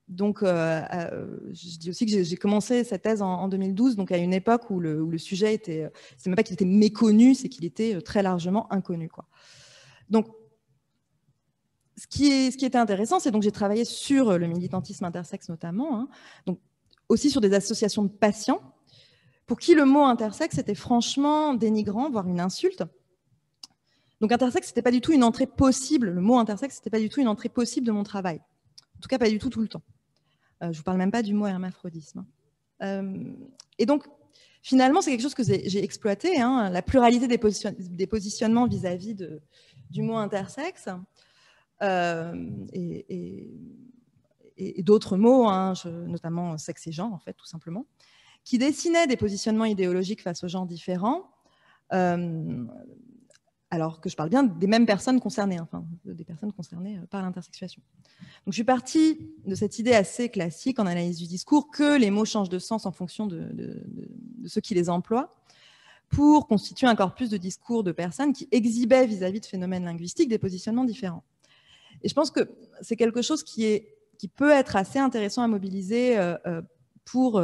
Donc, je dis aussi que j'ai commencé cette thèse en 2012, donc à une époque où le sujet était, c'est même pas qu'il était méconnu, c'est qu'il était très largement inconnu, quoi. Donc, ce qui était intéressant, c'est donc j'ai travaillé sur le militantisme intersexe notamment, donc aussi sur des associations de patients, pour qui le mot intersexe était franchement dénigrant, voire une insulte. Donc, intersexe, c'était pas du tout une entrée possible, le mot intersexe, c'était pas du tout une entrée possible de mon travail. En tout cas, pas du tout le temps. Je ne vous parle même pas du mot hermaphrodisme. Et donc, finalement, c'est quelque chose que j'ai exploité, la pluralité des positionnements vis-à-vis du mot intersexe et d'autres mots, notamment sexe et genre, en fait, tout simplement, qui dessinaient des positionnements idéologiques face aux genres différents, alors que je parle bien des mêmes personnes concernées, des personnes concernées par l'intersexuation. Donc, je suis partie de cette idée assez classique en analyse du discours que les mots changent de sens en fonction de ceux qui les emploient pour constituer un corpus de discours de personnes qui exhibaient vis-à-vis de phénomènes linguistiques des positionnements différents. Et je pense que c'est quelque chose qui peut être assez intéressant à mobiliser pour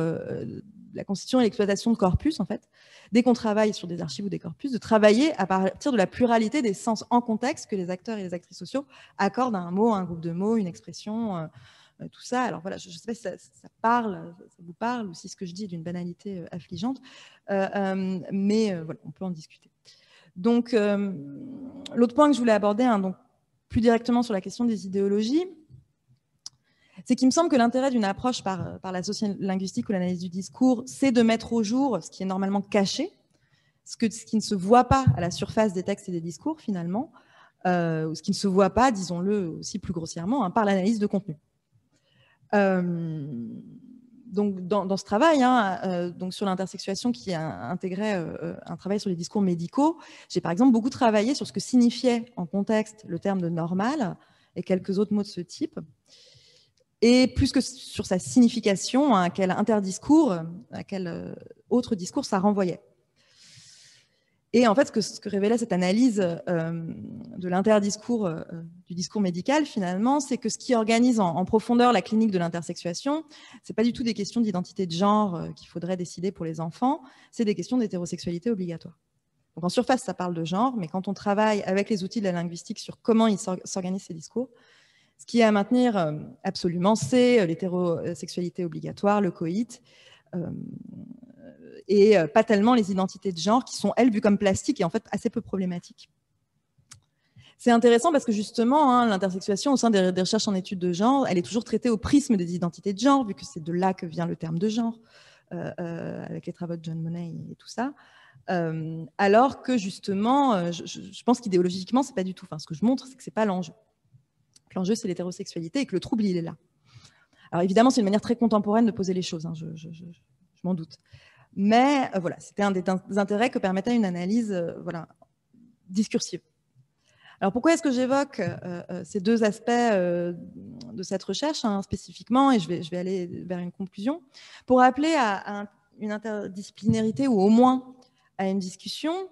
la constitution et l'exploitation de corpus, en fait, dès qu'on travaille sur des archives ou des corpus, de travailler à partir de la pluralité des sens en contexte que les acteurs et les actrices sociaux accordent à un mot, à un groupe de mots, une expression, tout ça. Alors voilà, je ne sais pas si ça vous parle, ou si ce que je dis est d'une banalité affligeante, mais voilà, on peut en discuter. Donc, l'autre point que je voulais aborder, donc plus directement sur la question des idéologies, c'est qu'il me semble que l'intérêt d'une approche par la sociolinguistique ou l'analyse du discours, c'est de mettre au jour ce qui est normalement caché, ce qui ne se voit pas à la surface des textes et des discours, finalement, ou ce qui ne se voit pas, disons-le aussi plus grossièrement, par l'analyse de contenu. Donc, dans ce travail, donc sur l'intersexuation qui intégrait un travail sur les discours médicaux, j'ai par exemple beaucoup travaillé sur ce que signifiait en contexte le terme de normal et quelques autres mots de ce type, et plus que sur sa signification, à quel interdiscours, à quel autre discours ça renvoyait. Et en fait, ce que révélait cette analyse de l'interdiscours du discours médical, finalement, c'est que ce qui organise en profondeur la clinique de l'intersexuation, c'est pas du tout des questions d'identité de genre qu'il faudrait décider pour les enfants, c'est des questions d'hétérosexualité obligatoire. Donc en surface, ça parle de genre, mais quand on travaille avec les outils de la linguistique sur comment ils s'organisent ces discours, ce qui est à maintenir absolument, c'est l'hétérosexualité obligatoire, le coït, et pas tellement les identités de genre qui sont, elles, vues comme plastiques et en fait assez peu problématiques. C'est intéressant parce que justement, l'intersexuation au sein des recherches en études de genre, elle est toujours traitée au prisme des identités de genre, vu que c'est de là que vient le terme de genre, avec les travaux de John Money et tout ça. Alors que justement, je pense qu'idéologiquement, c'est pas du tout. Enfin, ce que je montre, c'est que c'est pas l'enjeu. L'enjeu, c'est l'hétérosexualité et que le trouble, il est là. Alors évidemment, c'est une manière très contemporaine de poser les choses, je m'en doute. Mais voilà, c'était un des intérêts que permettait une analyse discursive. Alors pourquoi est-ce que j'évoque ces deux aspects de cette recherche spécifiquement, et je vais aller vers une conclusion, pour appeler à une interdisciplinarité ou au moins à une discussion,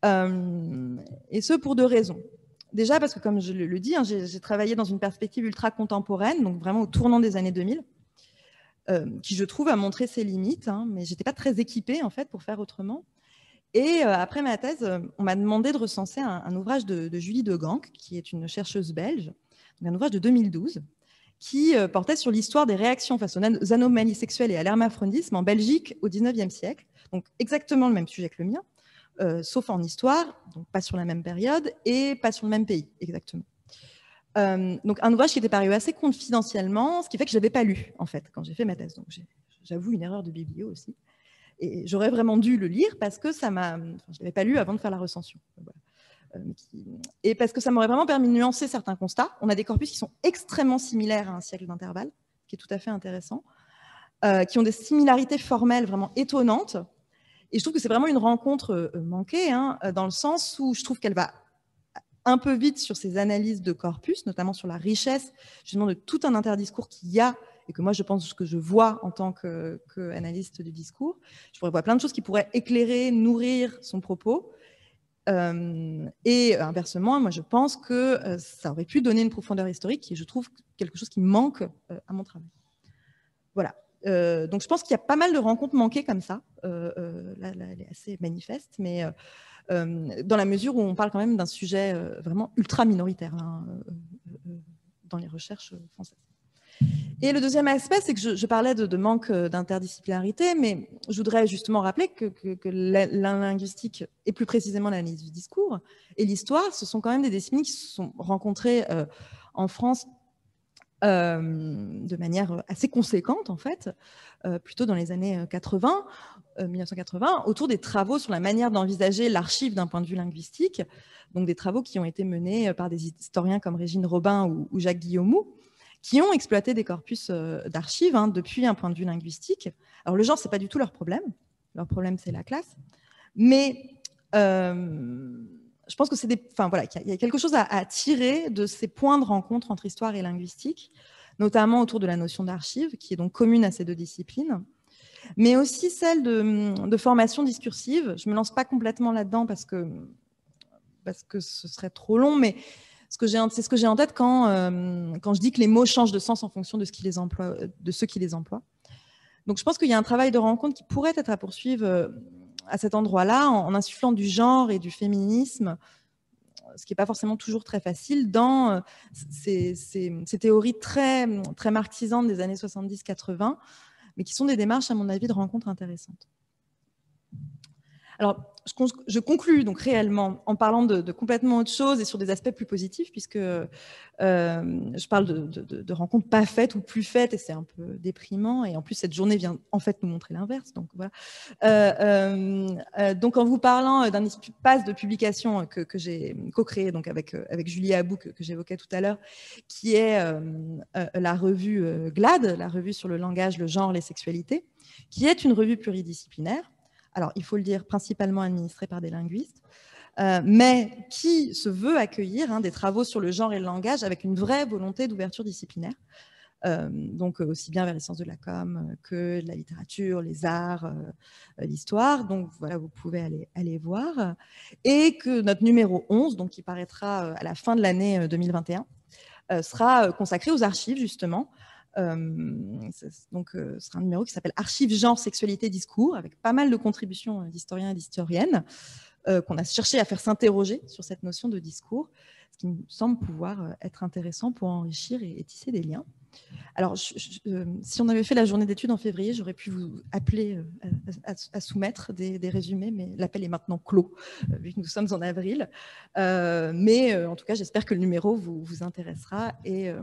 et ce pour deux raisons. Déjà parce que, comme je le dis, j'ai travaillé dans une perspective ultra contemporaine, donc vraiment au tournant des années 2000, qui, je trouve, a montré ses limites, mais je n'étais pas très équipée, en fait, pour faire autrement. Et après ma thèse, on m'a demandé de recenser un ouvrage de Julie de Ganck, qui est une chercheuse belge, un ouvrage de 2012, qui portait sur l'histoire des réactions face aux anomalies sexuelles et à l'hermaphrodisme en Belgique au XIXe siècle. Donc exactement le même sujet que le mien, sauf en histoire, donc pas sur la même période et pas sur le même pays, exactement. Donc un ouvrage qui était paru assez confidentiellement, ce qui fait que je ne l'avais pas lu, en fait, quand j'ai fait ma thèse. Donc j'avoue une erreur de biblio aussi. Et j'aurais vraiment dû le lire parce que je ne l'avais pas lu avant de faire la recension. Voilà. Et parce que ça m'aurait vraiment permis de nuancer certains constats. On a des corpus qui sont extrêmement similaires à un siècle d'intervalle, qui est tout à fait intéressant, qui ont des similarités formelles vraiment étonnantes. Et je trouve que c'est vraiment une rencontre manquée, dans le sens où je trouve qu'elle va un peu vite sur ces analyses de corpus, notamment sur la richesse justement de tout un interdiscours qu'il y a et que moi je pense que je vois en tant qu'analyste du discours. Je pourrais voir plein de choses qui pourraient éclairer, nourrir son propos. Et inversement, moi je pense que ça aurait pu donner une profondeur historique et je trouve quelque chose qui manque à mon travail. Voilà. Donc je pense qu'il y a pas mal de rencontres manquées comme ça. Là, elle est assez manifeste, mais dans la mesure où on parle quand même d'un sujet vraiment ultra minoritaire dans les recherches françaises. Et le deuxième aspect, c'est que je parlais de manque d'interdisciplinarité, mais je voudrais justement rappeler que la linguistique, et plus précisément l'analyse du discours, et l'histoire, ce sont quand même des disciplines qui se sont rencontrées en France de manière assez conséquente, en fait, plutôt dans les années 1980, autour des travaux sur la manière d'envisager l'archive d'un point de vue linguistique, donc des travaux qui ont été menés par des historiens comme Régine Robin ou Jacques Guillaumou, qui ont exploité des corpus d'archives depuis un point de vue linguistique. Alors le genre, ce n'est pas du tout leur problème c'est la classe, mais je pense que qu'il y a quelque chose à tirer de ces points de rencontre entre histoire et linguistique, notamment autour de la notion d'archive, qui est donc commune à ces deux disciplines, mais aussi celle de formation discursive. Je ne me lance pas complètement là-dedans parce que ce serait trop long, mais c'est ce que j'ai en tête quand je dis que les mots changent de sens en fonction de ceux qui les emploient. Donc je pense qu'il y a un travail de rencontre qui pourrait être à poursuivre à cet endroit-là, en insufflant du genre et du féminisme, ce qui n'est pas forcément toujours très facile, dans ces théories très, très marxisantes des années 70-80, mais qui sont des démarches, à mon avis, de rencontres intéressantes. Alors, je conclus donc réellement en parlant de complètement autre chose et sur des aspects plus positifs, puisque je parle de rencontres pas faites ou plus faites, et c'est un peu déprimant. Et en plus, cette journée vient en fait nous montrer l'inverse. Donc voilà. Donc en vous parlant d'un espace de publication que j'ai co-créé donc avec Julie Abou, que j'évoquais tout à l'heure, qui est la revue GLAD, la revue sur le langage, le genre, les sexualités, qui est une revue pluridisciplinaire. Alors, il faut le dire, principalement administrée par des linguistes, mais qui se veut accueillir des travaux sur le genre et le langage avec une vraie volonté d'ouverture disciplinaire. Donc, aussi bien vers les sciences de la com que de la littérature, les arts, l'histoire. Donc, voilà, vous pouvez aller voir. Et que notre numéro 11, donc, qui paraîtra à la fin de l'année 2021, sera consacré aux archives, justement. Donc, ce sera un numéro qui s'appelle Archives, genre, sexualité, discours, avec pas mal de contributions d'historiens et d'historiennes qu'on a cherché à faire s'interroger sur cette notion de discours, ce qui me semble pouvoir être intéressant pour enrichir et tisser des liens. Alors, si on avait fait la journée d'études en février, j'aurais pu vous appeler à soumettre des résumés, mais l'appel est maintenant clos, vu que nous sommes en avril. Mais en tout cas, j'espère que le numéro vous intéressera et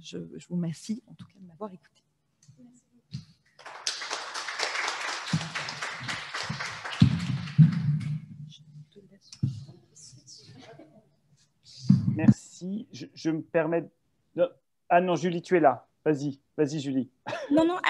je vous remercie en tout cas de m'avoir écouté. Merci. Je me permets... Ah non, Julie, tu es là. Vas-y, Julie. Non,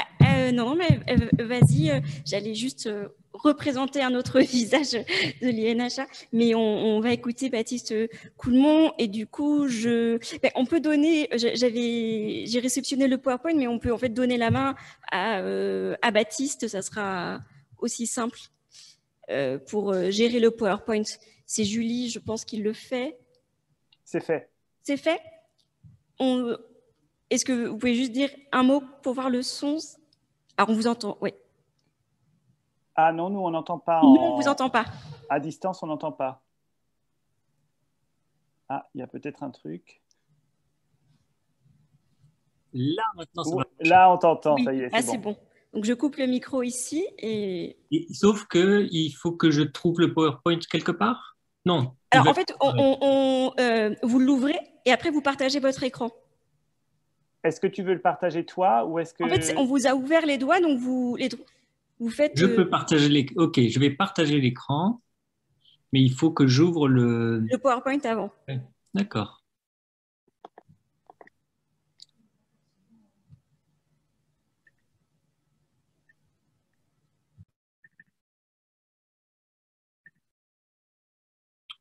mais vas-y. J'allais juste représenter un autre visage de l'INHA, mais on va écouter Baptiste Coulmont et du coup, on peut donner. J'ai réceptionné le PowerPoint, mais on peut en fait donner la main à Baptiste. Ça sera aussi simple pour gérer le PowerPoint. C'est Julie, je pense, qui le fait. C'est fait. C'est fait. Est-ce que vous pouvez juste dire un mot pour voir le son? Alors, on vous entend, oui. Ah non, nous, on n'entend pas. Non, on ne vous entend pas. À distance, on n'entend pas. Ah, il y a peut-être un truc. Là, maintenant, ça va. Là, on t'entend, oui. Ça y est, c'est bon. Donc, je coupe le micro ici. Sauf qu'il faut que je trouve le PowerPoint quelque part? Non. Alors, en fait, vous l'ouvrez et après, vous partagez votre écran. Est-ce que tu veux le partager toi ou est-ce que... En fait, on vous a ouvert les doigts, donc vous faites... Je peux partager l'écran. Ok, je vais partager l'écran, mais il faut que j'ouvre le PowerPoint avant. Ouais. D'accord.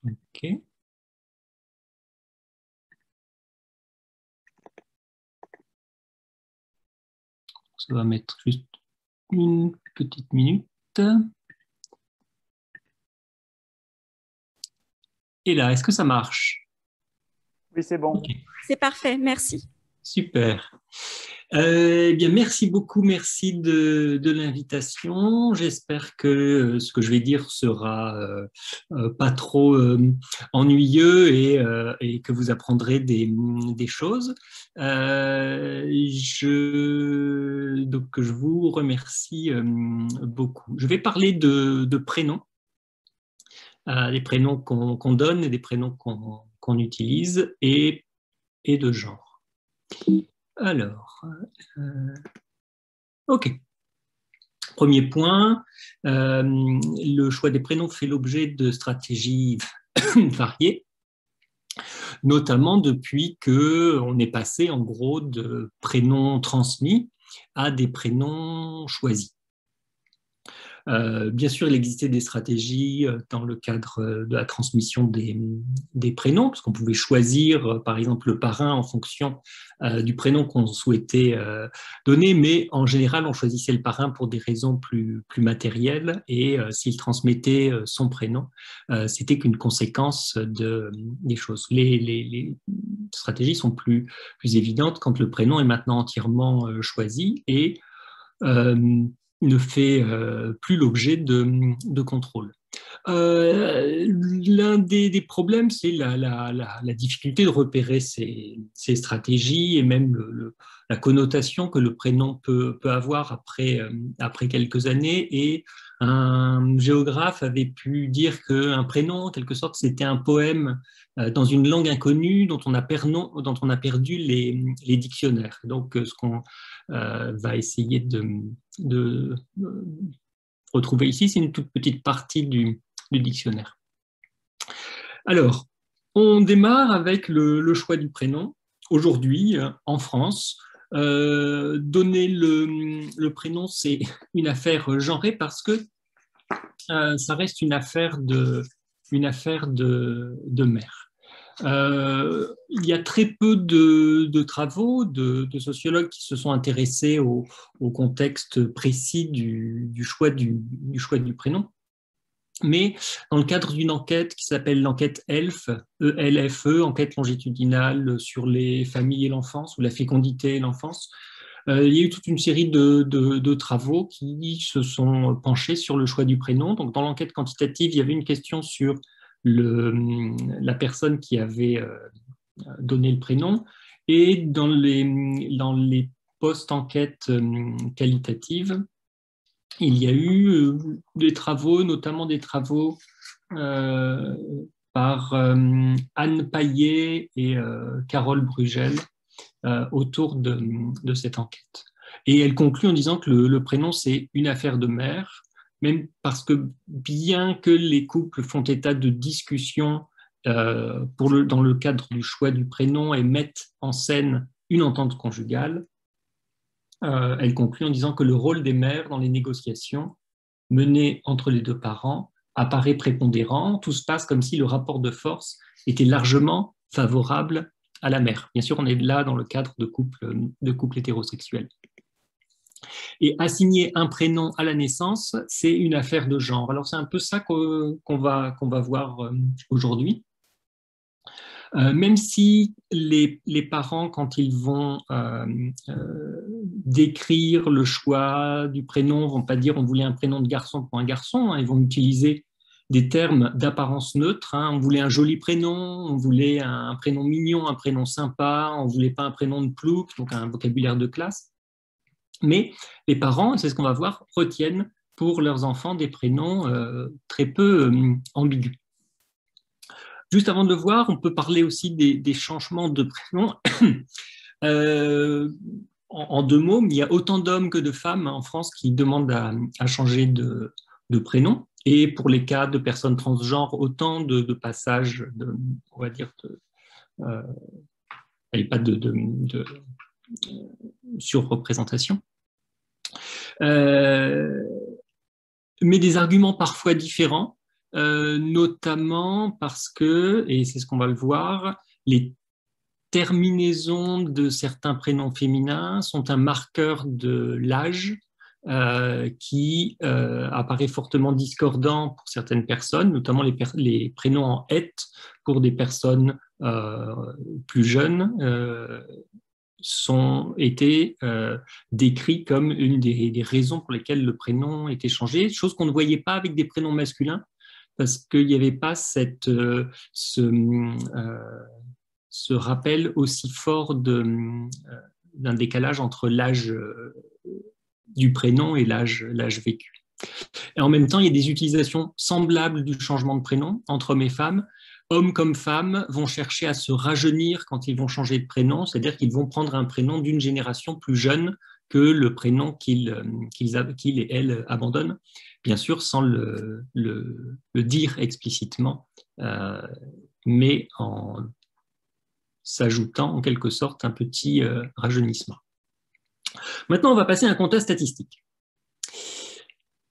Ok. Ça va mettre juste une petite minute. Et là, est-ce que ça marche? Oui, c'est bon. Okay. C'est parfait, merci. Super. Bien, merci beaucoup, merci de l'invitation. J'espère que ce que je vais dire sera pas trop ennuyeux et que vous apprendrez des choses. Donc, je vous remercie beaucoup. Je vais parler de prénoms, des prénoms qu'on donne et des prénoms qu'on utilise et de genre. Alors, ok. Premier point, le choix des prénoms fait l'objet de stratégies variées, notamment depuis qu'on est passé en gros de prénoms transmis à des prénoms choisis. Bien sûr, il existait des stratégies dans le cadre de la transmission des prénoms, parce qu'on pouvait choisir, par exemple, le parrain en fonction du prénom qu'on souhaitait donner, mais en général, on choisissait le parrain pour des raisons plus matérielles, et s'il transmettait son prénom, c'était qu'une conséquence des choses. Les stratégies sont plus évidentes quand le prénom est maintenant entièrement choisi, et ne fait plus l'objet de contrôle. L'un des problèmes, c'est la difficulté de repérer ces stratégies et même la connotation que le prénom peut avoir après quelques années et Un géographe avait pu dire qu'un prénom, en quelque sorte, c'était un poème dans une langue inconnue dont on a perdu les dictionnaires. Donc, ce qu'on va essayer de retrouver ici, c'est une toute petite partie du dictionnaire. Alors, on démarre avec le choix du prénom. Aujourd'hui, en France, donner le prénom, c'est une affaire genrée parce que ça reste une affaire de mère. Il y a très peu de travaux de sociologues qui se sont intéressés au contexte précis du choix du prénom. Mais dans le cadre d'une enquête qui s'appelle l'enquête ELF, E-L-F-E, enquête longitudinale sur les familles et l'enfance, ou la fécondité et l'enfance, il y a eu toute une série de travaux qui se sont penchés sur le choix du prénom. Donc, dans l'enquête quantitative, il y avait une question sur la personne qui avait donné le prénom, et dans les post-enquêtes qualitatives, il y a eu des travaux, notamment des travaux par Anne Paillet et Carole Brugel autour de cette enquête. Et elle conclut en disant que le prénom, c'est une affaire de mère, même parce que bien que les couples font état de discussions dans le cadre du choix du prénom et mettent en scène une entente conjugale, elle conclut en disant que le rôle des mères dans les négociations menées entre les deux parents apparaît prépondérant. Tout se passe comme si le rapport de force était largement favorable à la mère. Bien sûr, on est là dans le cadre de couples hétérosexuels. Et assigner un prénom à la naissance, c'est une affaire de genre. Alors, c'est un peu ça qu'on va voir aujourd'hui. Même si les parents, quand ils vont décrire le choix du prénom, vont pas dire on voulait un prénom de garçon pour un garçon, hein, ils vont utiliser des termes d'apparence neutre, hein, on voulait un joli prénom, on voulait un prénom mignon, un prénom sympa, on voulait pas un prénom de plouc, donc un vocabulaire de classe. Mais les parents, c'est ce qu'on va voir, retiennent pour leurs enfants des prénoms très peu ambigus. Juste avant de le voir, on peut parler aussi des changements de prénom. En deux mots, il y a autant d'hommes que de femmes en France qui demandent à changer de prénom. Et pour les cas de personnes transgenres, autant de passages, on va dire, pas de surreprésentation. Mais des arguments parfois différents. Notamment parce que, et c'est ce qu'on va le voir, les terminaisons de certains prénoms féminins sont un marqueur de l'âge qui apparaît fortement discordant pour certaines personnes, notamment les prénoms en « et » pour des personnes plus jeunes été décrits comme une des raisons pour lesquelles le prénom était changé, chose qu'on ne voyait pas avec des prénoms masculins, parce qu'il n'y avait pas ce rappel aussi fort d'un décalage entre l'âge du prénom et l'âge vécu. Et en même temps, il y a des utilisations semblables du changement de prénom entre hommes et femmes. Hommes comme femmes vont chercher à se rajeunir quand ils vont changer de prénom, c'est-à-dire qu'ils vont prendre un prénom d'une génération plus jeune que le prénom qu'ils et elles abandonnent, bien sûr sans le dire explicitement, mais en s'ajoutant en quelque sorte un petit rajeunissement. Maintenant, on va passer à un constat statistique.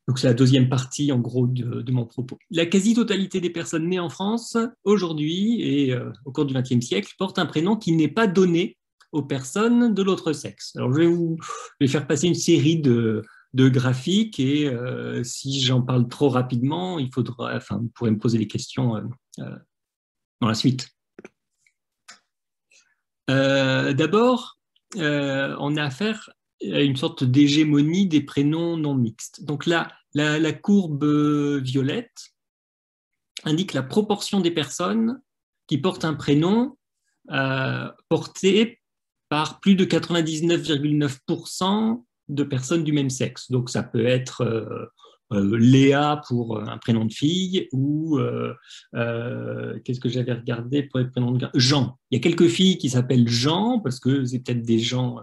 Donc, c'est la deuxième partie, en gros, de mon propos. La quasi-totalité des personnes nées en France, aujourd'hui et au cours du XXe siècle, portent un prénom qui n'est pas donné aux personnes de l'autre sexe. Alors, je vais faire passer une série de graphiques et si j'en parle trop rapidement, vous pourrez me poser des questions dans la suite. D'abord, on a affaire à une sorte d'hégémonie des prénoms non mixtes. Donc là, la courbe violette indique la proportion des personnes qui portent un prénom porté par plus de 99,9% de personnes du même sexe. Donc ça peut être Léa pour un prénom de fille, ou qu'est-ce que j'avais regardé pour les prénoms de garçon? Jean. Il y a quelques filles qui s'appellent Jean, parce que c'est peut-être des gens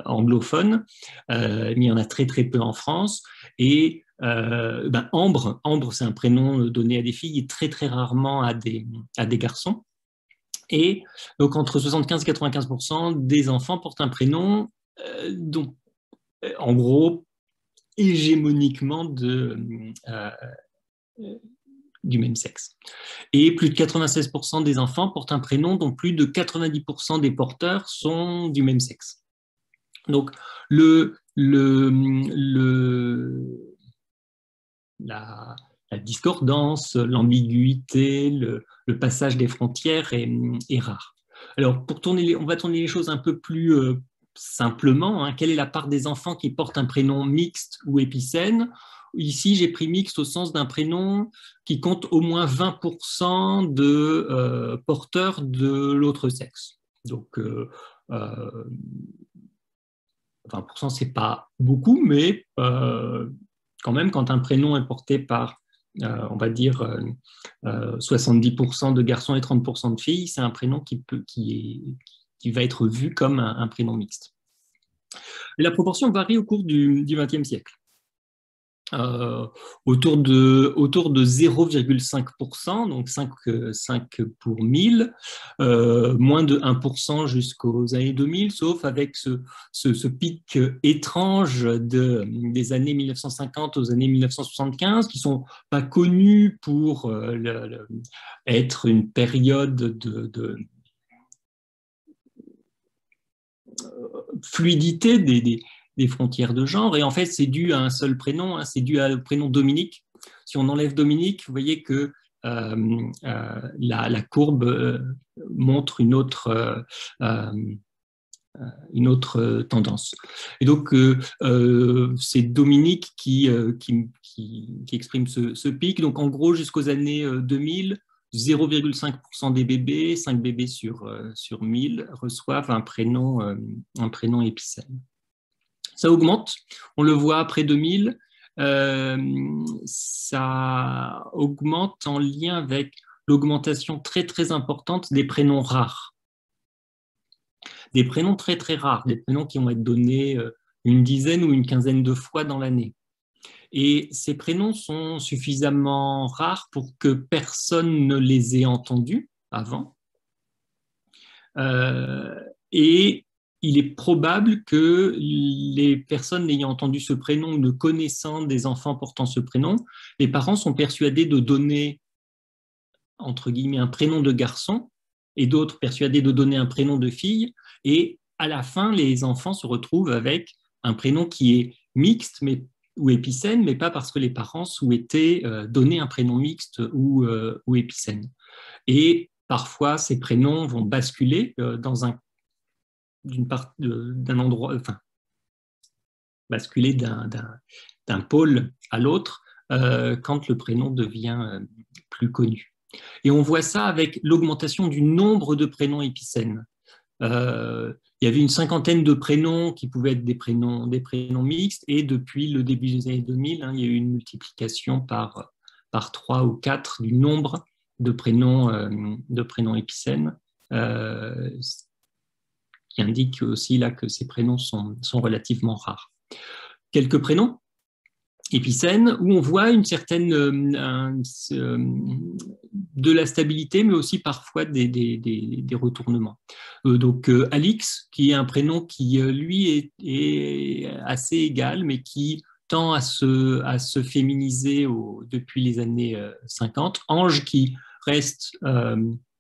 anglophones, mais il y en a très très peu en France. Et Ambre, c'est un prénom donné à des filles et très très rarement à des garçons. Et donc entre 75 et 95% des enfants portent un prénom dont, en gros, hégémoniquement du même sexe. Et plus de 96% des enfants portent un prénom dont plus de 90% des porteurs sont du même sexe. Donc la discordance, l'ambiguïté, le passage des frontières est rare. Alors, on va tourner les choses un peu plus simplement. Quelle est la part des enfants qui portent un prénom mixte ou épicène? Ici, j'ai pris mixte au sens d'un prénom qui compte au moins 20% de porteurs de l'autre sexe. Donc, 20%, c'est pas beaucoup, mais quand même, quand un prénom est porté par, on va dire, 70% de garçons et 30% de filles, c'est un prénom qui va être vu comme un prénom mixte. Et la proportion varie au cours du XXe siècle. Autour de 0,5%, donc 5 pour 1000, moins de 1% jusqu'aux années 2000, sauf avec ce pic étrange des années 1950 aux années 1975, qui ne sont pas connus pour être une période de fluidité des frontières de genre, et en fait c'est dû à un seul prénom, c'est dû au prénom Dominique. Si on enlève Dominique, vous voyez que la courbe montre une autre tendance. Et donc c'est Dominique qui exprime ce pic. Donc en gros, jusqu'aux années 2000, 0,5% des bébés, 5 bébés sur 1000, reçoivent un prénom épicène. Ça augmente, on le voit après 2000, ça augmente en lien avec l'augmentation très très importante des prénoms rares. Des prénoms très très rares, des prénoms qui vont être donnés une dizaine ou une quinzaine de fois dans l'année. Et ces prénoms sont suffisamment rares pour que personne ne les ait entendus avant. Et il est probable que les personnes n'ayant entendu ce prénom ou ne connaissant des enfants portant ce prénom, les parents sont persuadés de donner, entre guillemets, un prénom de garçon et d'autres persuadés de donner un prénom de fille. Et à la fin, les enfants se retrouvent avec un prénom qui est mixte ou épicène, mais pas parce que les parents souhaitaient donner un prénom mixte ou épicène. Et parfois, ces prénoms vont basculer d'un endroit, enfin, basculer d'un pôle à l'autre quand le prénom devient plus connu. Et on voit ça avec l'augmentation du nombre de prénoms épicènes. Il y avait une cinquantaine de prénoms qui pouvaient être des prénoms mixtes, et depuis le début des années 2000, il y a eu une multiplication par 3 ou 4 du nombre de prénoms épicènes, qui indique aussi là que ces prénoms sont relativement rares. Quelques prénoms épicènes où on voit une certaine de la stabilité, mais aussi parfois des retournements. Donc Alix, qui est un prénom qui lui est assez égal, mais qui tend à se féminiser depuis les années 50. Ange, qui reste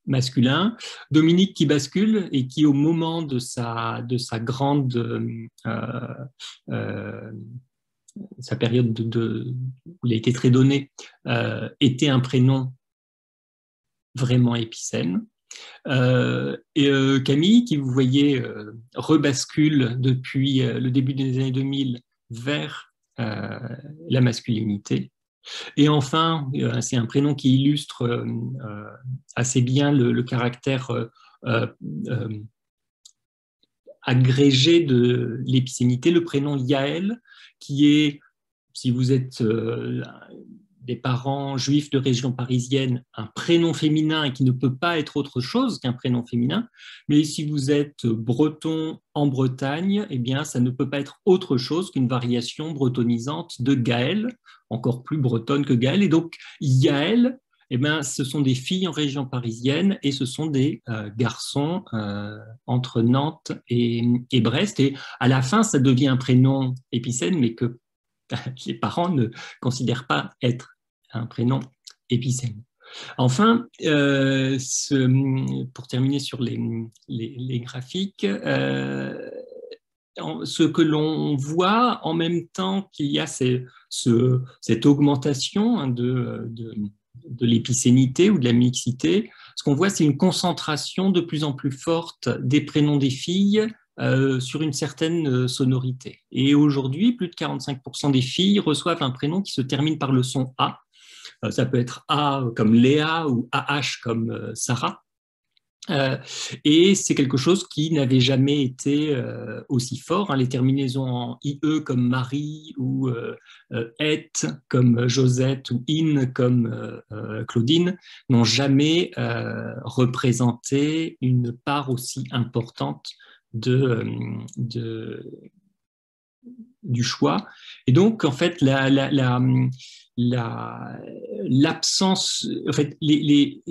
masculin, Dominique qui bascule et qui au moment de sa grande sa période où il a été très donné était un prénom vraiment épicène. Et Camille, qui vous voyez rebascule depuis le début des années 2000 vers la masculinité. Et enfin, c'est un prénom qui illustre assez bien le caractère agrégé de l'épicénité, le prénom Yaël, qui est si vous êtes des parents juifs de région parisienne, un prénom féminin et qui ne peut pas être autre chose qu'un prénom féminin. Mais si vous êtes breton en Bretagne, eh bien, ça ne peut pas être autre chose qu'une variation bretonisante de Gaël, encore plus bretonne que Gaël. Et donc, Yaël, eh bien, ce sont des filles en région parisienne et ce sont des garçons entre Nantes et Brest. Et à la fin, ça devient un prénom épicène, mais que les parents ne considèrent pas être un prénom épicène. Enfin, pour terminer sur les graphiques, ce que l'on voit en même temps qu'il y a cette augmentation de l'épicénité ou de la mixité, ce qu'on voit, c'est une concentration de plus en plus forte des prénoms des filles sur une certaine sonorité. Et aujourd'hui, plus de 45% des filles reçoivent un prénom qui se termine par le son A. Ça peut être A comme Léa ou AH comme Sarah. Et c'est quelque chose qui n'avait jamais été aussi fort. Hein. Les terminaisons en IE comme Marie ou Et comme Josette ou In comme Claudine n'ont jamais représenté une part aussi importante du choix. Et donc, en fait, l'absence, en fait, les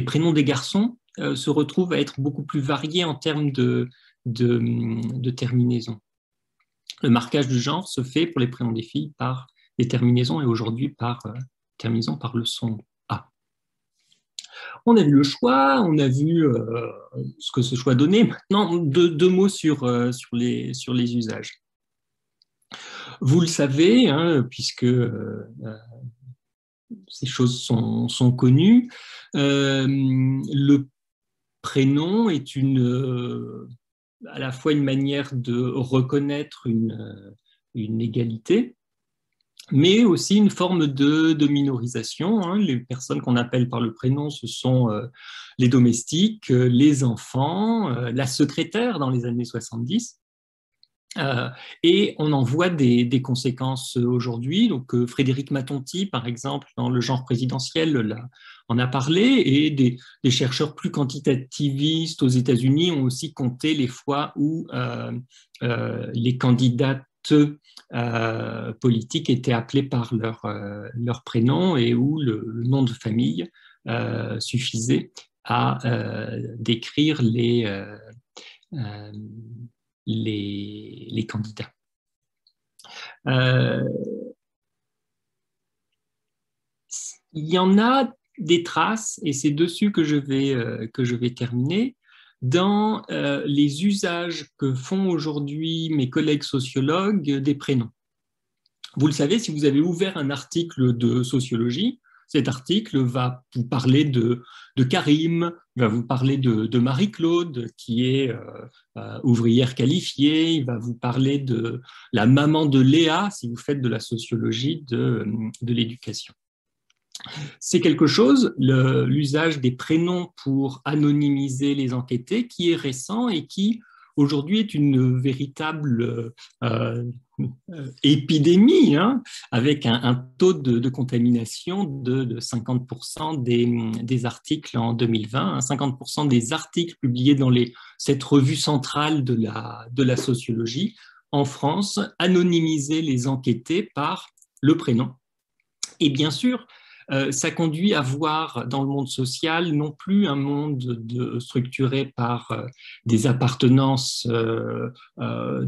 prénoms des garçons se retrouvent à être beaucoup plus variés en termes de terminaison. Le marquage du genre se fait pour les prénoms des filles par les terminaisons et aujourd'hui par terminaison par le son A. On a vu le choix, on a vu ce que ce choix donnait. Maintenant, deux mots sur les usages. Vous le savez, hein, puisque ces choses sont connues, le prénom est à la fois une manière de reconnaître une égalité, mais aussi une forme de minorisation. Hein. Les personnes qu'on appelle par le prénom, ce sont les domestiques, les enfants, la secrétaire dans les années 70. Et on en voit des conséquences aujourd'hui. Donc, Frédéric Matonti, par exemple, dans le genre présidentiel, en a parlé, et des chercheurs plus quantitativistes aux États-Unis ont aussi compté les fois où les candidates politiques étaient appelées par leur prénom et où le nom de famille suffisait à décrire les candidats. Il y en a des traces, et c'est dessus que je vais terminer, dans les usages que font aujourd'hui mes collègues sociologues des prénoms. Vous le savez, si vous avez ouvert un article de sociologie, cet article va vous parler de Karim, il va vous parler de Marie-Claude, qui est ouvrière qualifiée, il va vous parler de la maman de Léa, si vous faites de la sociologie de l'éducation. C'est quelque chose, l'usage des prénoms pour anonymiser les enquêtés, qui est récent et qui aujourd'hui est une véritable épidémie, hein, avec un taux de contamination de 50% des articles en 2020, hein, 50% des articles publiés dans cette revue centrale de la sociologie en France anonymisaient les enquêtés par le prénom. Et bien sûr, ça conduit à voir dans le monde social non plus un monde structuré par des appartenances on va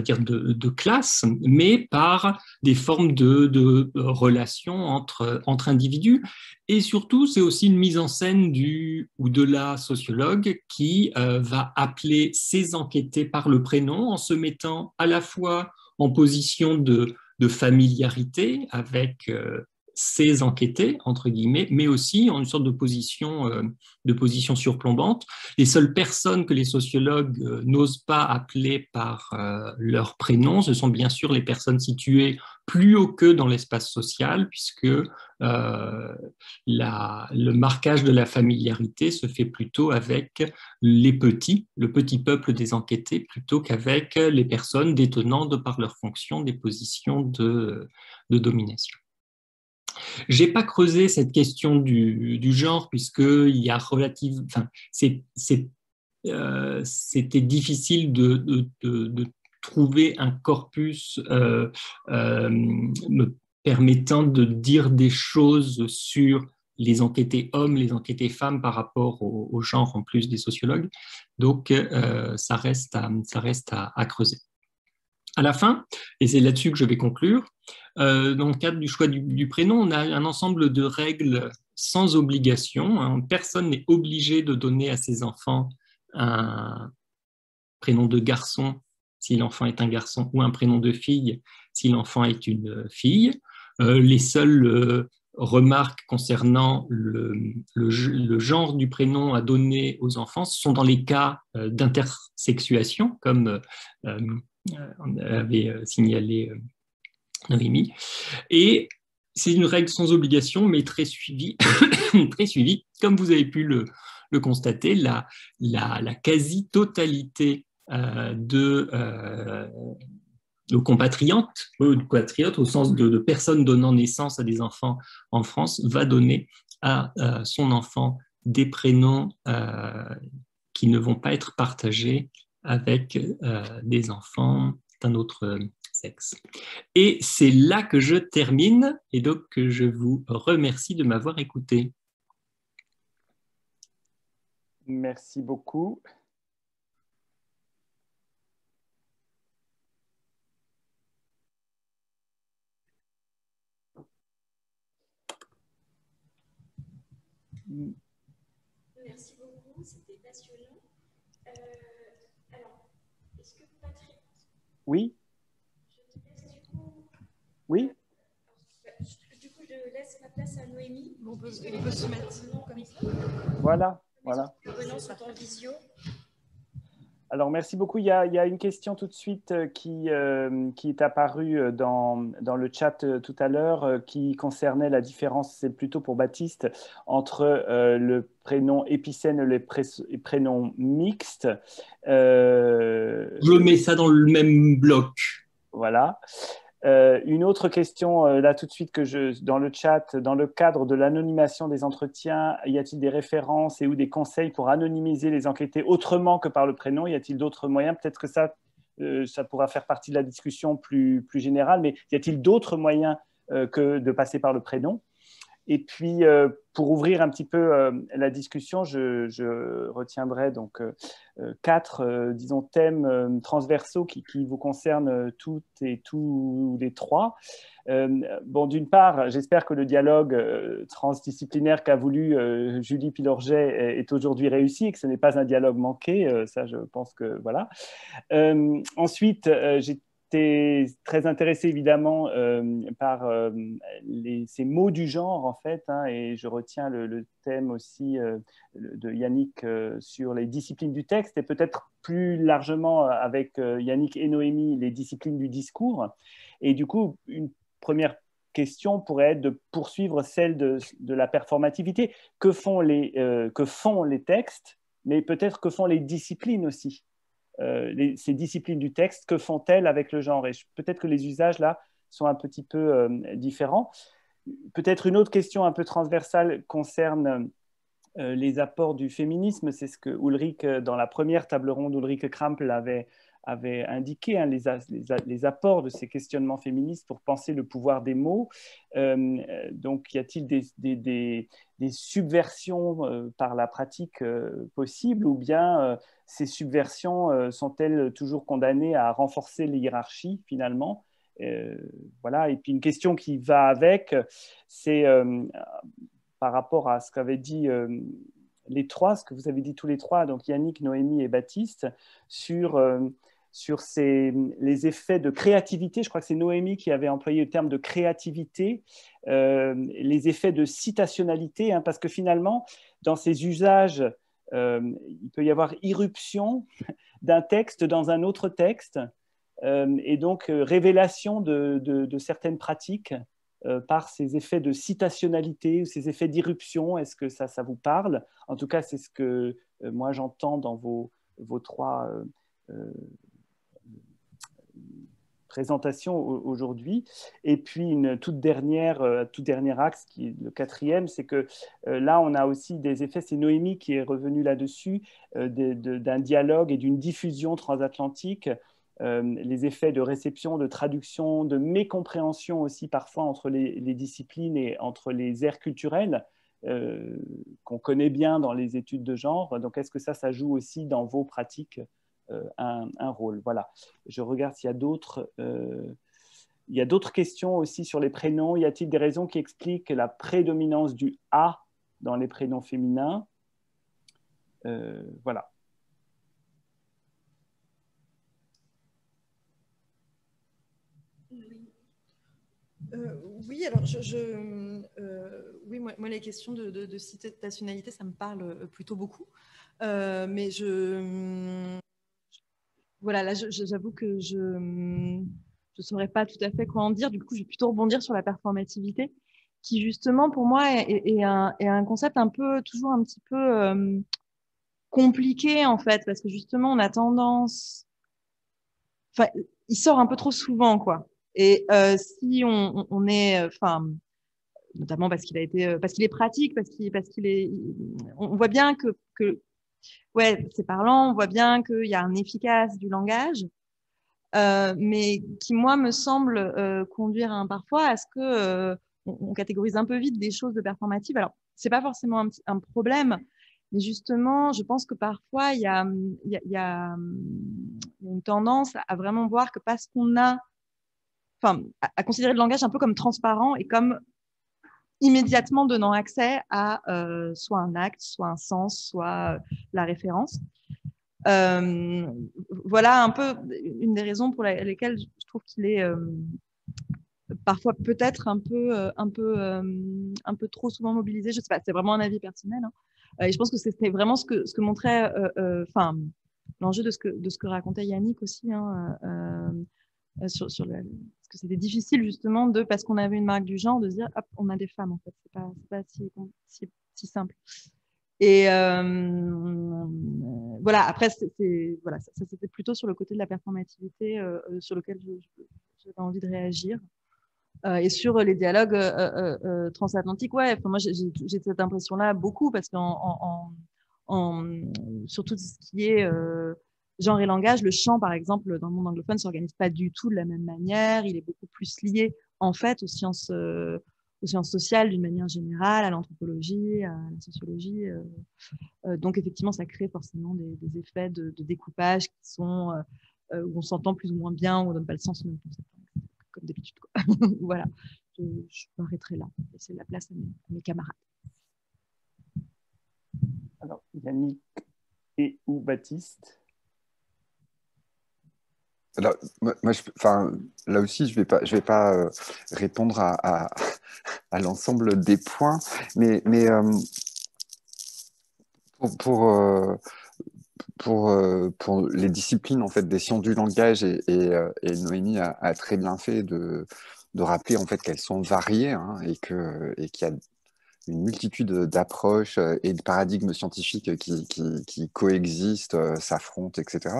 dire de classe, mais par des formes de relations entre individus. Et surtout, c'est aussi une mise en scène du ou de la sociologue qui va appeler ces enquêtés par le prénom en se mettant à la fois en position de familiarité avec ces enquêtés, entre guillemets, mais aussi en une sorte de position surplombante. Les seules personnes que les sociologues n'osent pas appeler par leur prénom, ce sont bien sûr les personnes situées plus haut que dans l'espace social, puisque le marquage de la familiarité se fait plutôt avec les petits, le petit peuple des enquêtés, plutôt qu'avec les personnes détenant de par leur fonction des positions de domination. Je n'ai pas creusé cette question du genre, puisqu'il y a c'était difficile de trouver un corpus me permettant de dire des choses sur les enquêtés hommes, les enquêtés femmes par rapport au genre en plus des sociologues. Donc, ça reste à creuser. À la fin, et c'est là-dessus que je vais conclure, dans le cadre du choix du prénom, on a un ensemble de règles sans obligation. Hein. Personne n'est obligé de donner à ses enfants un prénom de garçon si l'enfant est un garçon ou un prénom de fille si l'enfant est une fille. Les seules remarques concernant le genre du prénom à donner aux enfants sont dans les cas d'intersexuation, comme on avait signalé Noémie. Et c'est une règle sans obligation, mais très suivie, très suivie. Comme vous avez pu le constater, la quasi-totalité de nos compatriotes, au sens de personnes donnant naissance à des enfants en France, va donner à son enfant des prénoms qui ne vont pas être partagés avec des enfants d'un autre sexe. Et c'est là que je termine, et donc je vous remercie de m'avoir écouté. Merci beaucoup. Merci beaucoup, c'était passionnant. Alors, est-ce que Patrick... Oui. Oui. Du coup, je laisse la place à Noémie. On peut se mettre comme ça. Voilà. Les venants sont en visio. Alors, merci beaucoup. Il y a une question tout de suite qui est apparue dans le chat tout à l'heure qui concernait la différence, c'est plutôt pour Baptiste, entre le prénom épicène et les prénoms mixtes. Je mets ça dans le même bloc. Voilà. Une autre question, là tout de suite, dans le chat, dans le cadre de l'anonymation des entretiens, y a-t-il des références et ou des conseils pour anonymiser les enquêtés autrement que par le prénom? Y a-t-il d'autres moyens? Peut-être que ça pourra faire partie de la discussion plus générale, mais y a-t-il d'autres moyens que de passer par le prénom? Et puis, pour ouvrir un petit peu la discussion, je retiendrai donc 4, disons, thèmes transversaux qui vous concernent toutes et tous les trois. Bon, d'une part, j'espère que le dialogue transdisciplinaire qu'a voulu Julie Pilorget est aujourd'hui réussi et que ce n'est pas un dialogue manqué. Ça, je pense que voilà. Ensuite, j'étais très intéressé évidemment par ces mots du genre en fait, hein, et je retiens le thème aussi de Yannick sur les disciplines du texte et peut-être plus largement avec Yannick et Noémie les disciplines du discours. Et du coup, une première question pourrait être de poursuivre celle de la performativité. Que font les textes, mais peut-être que font les disciplines aussi. Ces disciplines du texte, que font-elles avec le genre? Et peut-être que les usages là sont un petit peu différents. Peut-être une autre question un peu transversale concerne les apports du féminisme. C'est ce que Ulrich, dans la première table ronde, Ulrich Krampel avait indiqué, hein, les apports de ces questionnements féministes pour penser le pouvoir des mots. Donc, y a-t-il des subversions par la pratique possibles, ou bien ces subversions sont-elles toujours condamnées à renforcer les hiérarchies finalement? Voilà. Et puis une question qui va avec, c'est par rapport à ce qu'avaient dit les trois, ce que vous avez dit tous les trois, donc Yannick, Noémie et Baptiste, sur sur les effets de créativité. Je crois que c'est Noémie qui avait employé le terme de créativité, les effets de citationnalité, hein, parce que finalement, dans ces usages, il peut y avoir irruption d'un texte dans un autre texte, et donc révélation de certaines pratiques par ces effets de citationnalité ou ces effets d'irruption. Est-ce que ça vous parle? En tout cas, c'est ce que moi j'entends dans vos trois présentation aujourd'hui. Et puis, tout dernier axe, qui est le quatrième, c'est que là, on a aussi des effets, c'est Noémie qui est revenue là-dessus, d'un dialogue et d'une diffusion transatlantique, les effets de réception, de traduction, de mécompréhension aussi parfois entre les disciplines et entre les aires culturelles, qu'on connaît bien dans les études de genre. Donc, est-ce que ça joue aussi dans vos pratiques un rôle? Voilà. Je regarde s'il y a d'autres. Il y a d'autres questions aussi sur les prénoms. Y a-t-il des raisons qui expliquent la prédominance du « a » dans les prénoms féminins? Voilà. Oui, alors oui, moi, les questions de citationnalité, ça me parle plutôt beaucoup. Mais voilà, là, j'avoue que je ne saurais pas tout à fait quoi en dire. Du coup, je vais plutôt rebondir sur la performativité, qui justement, pour moi, est un concept toujours un petit peu compliqué, en fait, parce que justement, on a tendance... Enfin, il sort un peu trop souvent, quoi. Et si on est... Enfin, notamment parce qu'il est pratique, parce qu'il est... On voit bien que ouais, c'est parlant, on voit bien qu'il y a un efficace du langage, mais qui, moi, me semble conduire parfois à ce que on catégorise un peu vite des choses de performatives. Alors, c'est pas forcément un problème, mais justement, je pense que parfois, il y a une tendance à vraiment voir que parce qu'on a, enfin, à considérer le langage un peu comme transparent et comme immédiatement donnant accès à soit un acte, soit un sens, soit la référence. Voilà un peu une des raisons pour lesquelles je trouve qu'il est parfois peut-être un peu trop souvent mobilisé. Je sais pas, c'est vraiment un avis personnel. Hein. Et je pense que c'était vraiment ce que montrait, enfin, l'enjeu de ce que racontait Yannick aussi. Hein, sur parce que c'était difficile justement parce qu'on avait une marque du genre de se dire hop, on a des femmes en fait, c'est pas si simple. Et voilà, après voilà, ça c'était plutôt sur le côté de la performativité sur lequel j'avais envie de réagir. Et sur les dialogues transatlantiques, ouais, moi j'ai cette impression-là beaucoup parce sur tout ce qui est genre et langage, le chant, par exemple, dans le monde anglophone, ne s'organise pas du tout de la même manière. Il est beaucoup plus lié, en fait, aux sciences sociales d'une manière générale, à l'anthropologie, à la sociologie. Donc, effectivement, ça crée forcément des effets de découpage qui sont où on s'entend plus ou moins bien, où on ne donne pas le sens au même concept, comme d'habitude. Voilà, je m'arrêterai là, laisser la place à mes camarades. Alors, Yannick ou Baptiste? Alors, moi, là aussi, je vais pas répondre à l'ensemble des points, mais pour les disciplines en fait des sciences du langage et Noémie a très bien fait de rappeler en fait qu'elles sont variées, hein, et qu'il y a une multitude d'approches et de paradigmes scientifiques qui coexistent, s'affrontent, etc.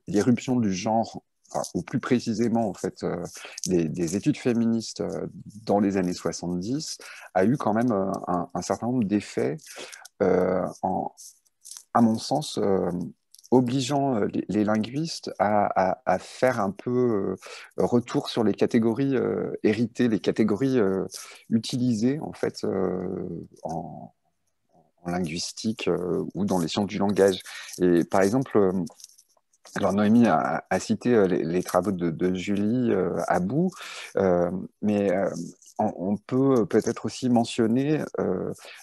L'éruption du genre, ou plus précisément en fait des études féministes dans les années 70 a eu quand même un certain nombre d'effets à mon sens obligeant les linguistes à faire un peu retour sur les catégories héritées, les catégories utilisées en fait en linguistique ou dans les sciences du langage. Et par exemple, alors Noémie a cité les travaux de Julie Abou, mais on peut peut-être aussi mentionner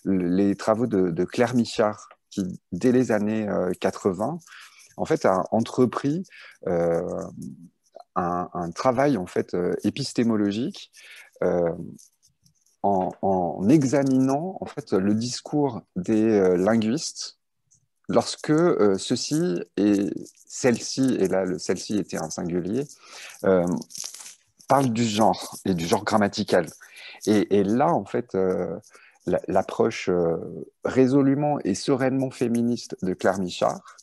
les travaux de Claire Michard, qui, dès les années 80, en fait, a entrepris un travail en fait épistémologique en examinant en fait le discours des linguistes lorsque ceux-ci et celle-ci, et là le celle-ci était un singulier, parlent du genre et du genre grammatical. Et là, en fait, l'approche résolument et sereinement féministe de Claire Michard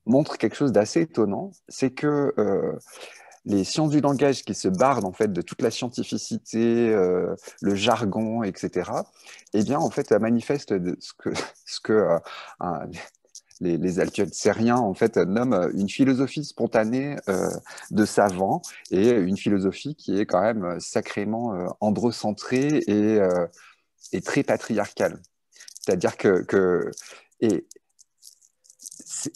montre quelque chose d'assez étonnant, c'est que les sciences du langage qui se bardent en fait de toute la scientificité, le jargon, etc., eh bien, en fait, manifeste ce que les althusériens en fait nomment une philosophie spontanée de savants et une philosophie qui est quand même sacrément androcentrée et très patriarcale. C'est-à-dire que et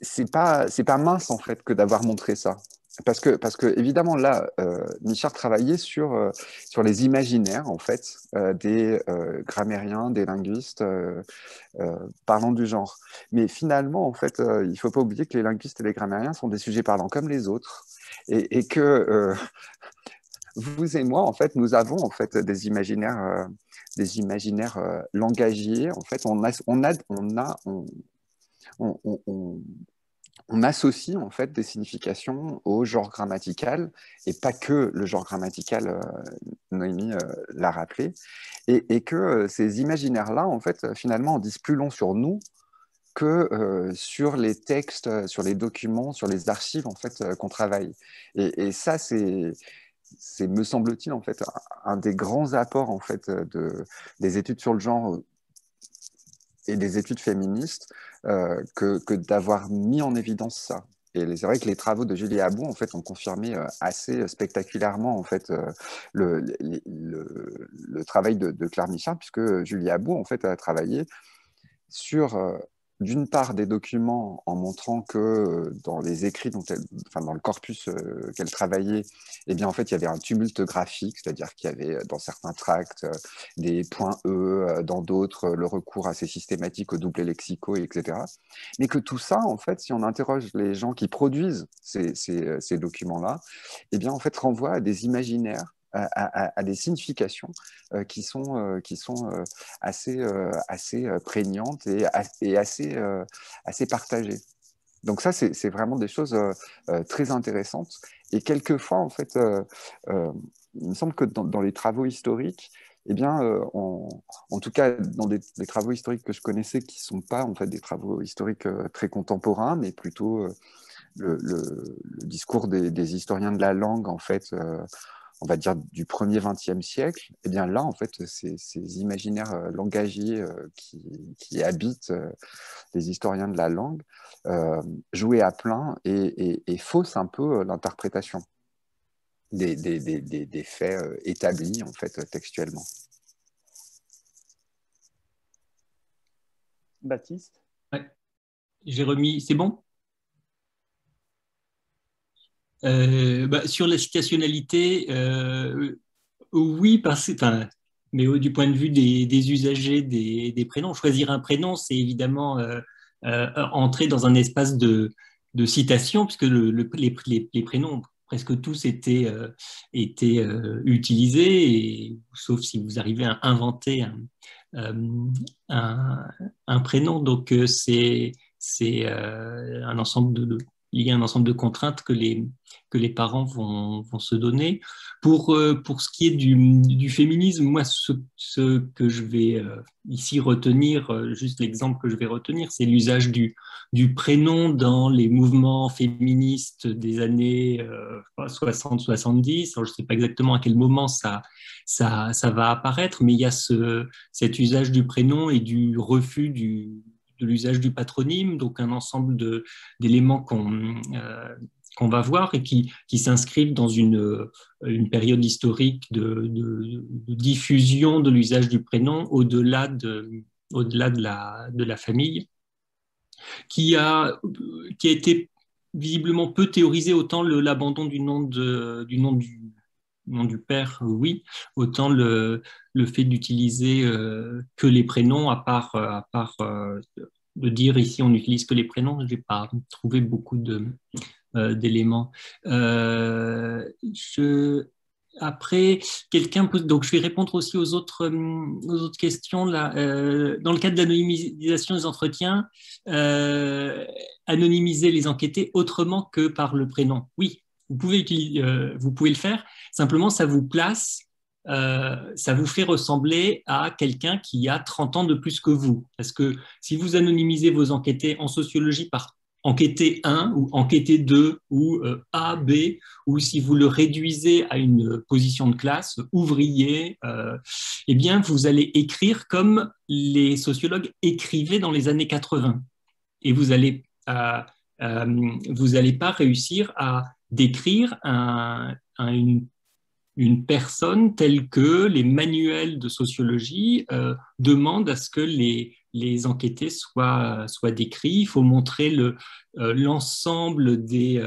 c'est pas mince en fait que d'avoir montré ça. Parce que évidemment là, Michard travaillait sur les imaginaires en fait des grammairiens, des linguistes parlant du genre. Mais finalement en fait, il faut pas oublier que les linguistes et les grammairiens sont des sujets parlants comme les autres et que vous et moi en fait, nous avons en fait des imaginaires langagiers. En fait, on associe en fait des significations au genre grammatical et pas que le genre grammatical, Noémie l'a rappelé, et que ces imaginaires-là, en fait, finalement, en disent plus long sur nous que sur les textes, sur les documents, sur les archives en fait qu'on travaille. Et ça, c'est me semble-t-il en fait un des grands apports en fait des études sur le genre et des études féministes que d'avoir mis en évidence ça. Et c'est vrai que les travaux de Julie Abou en fait ont confirmé assez spectaculairement en fait le travail de Claire Michard, puisque Julie Abou en fait a travaillé sur d'une part des documents en montrant que dans les écrits dans le corpus qu'elle travaillait, eh bien en fait il y avait un tumulte graphique, c'est-à-dire qu'il y avait dans certains tracts des points E, dans d'autres le recours assez systématique aux doublés lexicaux, etc. Mais que tout ça, en fait, si on interroge les gens qui produisent ces documents-là, eh bien en fait renvoie à des imaginaires, à des significations qui sont assez prégnantes et assez partagées. Donc ça, c'est vraiment des choses très intéressantes. Et quelquefois, en fait, il me semble que dans les travaux historiques, eh bien, en tout cas, dans des travaux historiques que je connaissais, qui ne sont pas en fait des travaux historiques très contemporains, mais plutôt le discours des historiens de la langue, en fait, on va dire du 1er 20e siècle, et bien là, en fait, ces imaginaires langagiers qui habitent les historiens de la langue jouaient à plein et faussent un peu l'interprétation des faits établis, en fait, textuellement. Baptiste ? Ouais. J'ai remis, c'est bon ? Sur la citationnalité, oui, mais du point de vue des usagers des prénoms, choisir un prénom, c'est évidemment entrer dans un espace de citation, puisque les prénoms, presque tous étaient utilisés, sauf si vous arrivez à inventer un prénom. Donc, c'est un ensemble lié à un ensemble de contraintes que les parents vont se donner. Pour ce qui est du féminisme, moi, ce que je vais ici retenir, juste l'exemple que je vais retenir, c'est l'usage du prénom dans les mouvements féministes des années 60-70. Je ne sais pas exactement à quel moment ça va apparaître, mais il y a cet usage du prénom et du refus de l'usage du patronyme, donc un ensemble d'éléments qu'on va voir et qui s'inscrivent dans une période historique de diffusion de l'usage du prénom au-delà de la famille, qui a été visiblement peu théorisé, autant l'abandon du nom du père, oui, autant le fait d'utiliser que les prénoms, à part dire ici on n'utilise que les prénoms, je n'ai pas trouvé beaucoup d'éléments. Après, quelqu'un pose, donc je vais répondre aussi aux autres questions. Là. Dans le cadre de l'anonymisation des entretiens, anonymiser les enquêtés autrement que par le prénom. Oui, vous pouvez le faire, simplement ça vous place, ça vous fait ressembler à quelqu'un qui a 30 ans de plus que vous. Parce que si vous anonymisez vos enquêtés en sociologie par enquêté 1 ou enquêté 2 ou A, B, ou si vous le réduisez à une position de classe, ouvrier, eh bien, vous allez écrire comme les sociologues écrivaient dans les années 80. Et vous n'allez pas réussir à décrire une personne telle que les manuels de sociologie demandent à ce que les enquêtés soient décrits. Il faut montrer l'ensemble des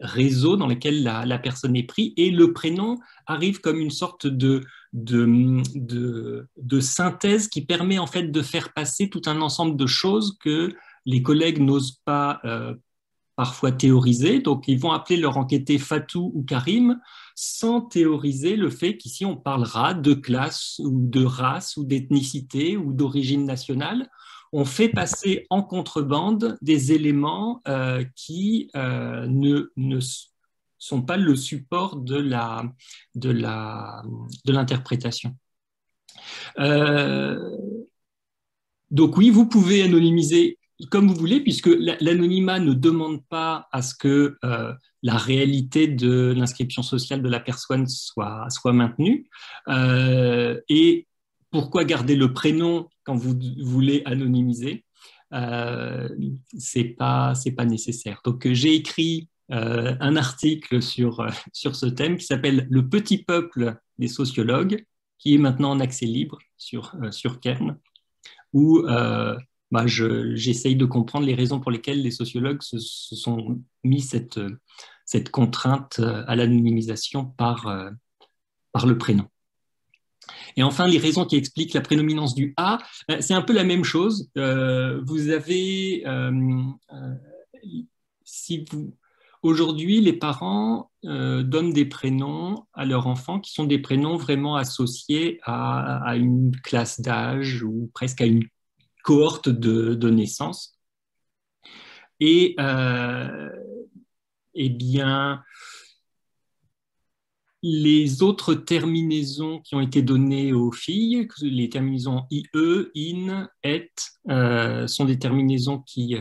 réseaux dans lesquels la personne est prise, et le prénom arrive comme une sorte de synthèse qui permet en fait de faire passer tout un ensemble de choses que les collègues n'osent pas parfois théoriser. Donc, ils vont appeler leur enquêté Fatou ou Karim sans théoriser le fait qu'ici, on parlera de classe ou de race ou d'ethnicité ou d'origine nationale. On fait passer en contrebande des éléments qui ne sont pas le support de l'interprétation. Donc oui, vous pouvez anonymiser comme vous voulez, puisque l'anonymat ne demande pas à ce que la réalité de l'inscription sociale de la personne soit maintenue. Et pourquoi garder le prénom quand vous voulez anonymiser? C'est pas nécessaire. Donc, j'ai écrit un article sur ce thème qui s'appelle « Le petit peuple des sociologues », qui est maintenant en accès libre sur Kern, où j'essaye de comprendre les raisons pour lesquelles les sociologues se sont mis cette contrainte à l'anonymisation par le prénom. Et enfin, les raisons qui expliquent la prédominance du « a », c'est un peu la même chose. Vous avez, aujourd'hui, les parents donnent des prénoms à leurs enfants qui sont des prénoms vraiment associés à une classe d'âge ou presque à une cohorte de naissance. Et eh bien, les autres terminaisons qui ont été données aux filles, les terminaisons IE, IN, ET, sont des terminaisons qui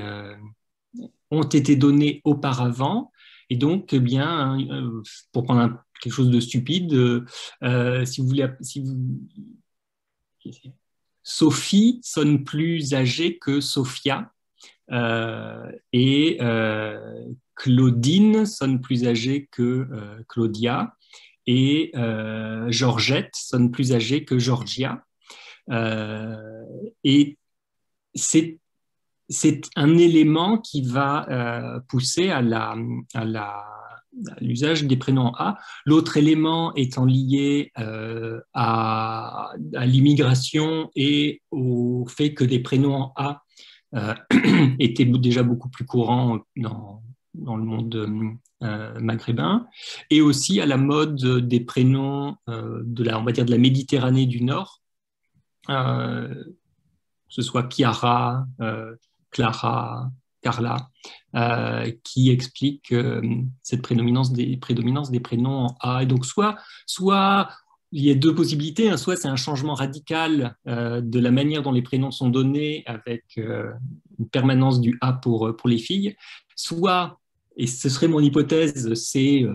ont été données auparavant. Et donc, eh bien, pour prendre quelque chose de stupide, si vous voulez, Sophie sonne plus âgée que Sophia, et Claudine sonne plus âgée que Claudia, et Georgette sonne plus âgée que Georgia. Et c'est un élément qui va pousser à l'usage des prénoms A. L'autre élément étant lié à l'immigration et au fait que des prénoms A étaient déjà beaucoup plus courants dans le monde maghrébin, et aussi à la mode des prénoms on va dire de la Méditerranée du Nord, que ce soit Chiara, Clara, Carla, qui explique cette prédominance des prénoms en A. Et donc, soit il y a deux possibilités, soit c'est un changement radical de la manière dont les prénoms sont donnés avec une permanence du A pour les filles, soit, et ce serait mon hypothèse, c'est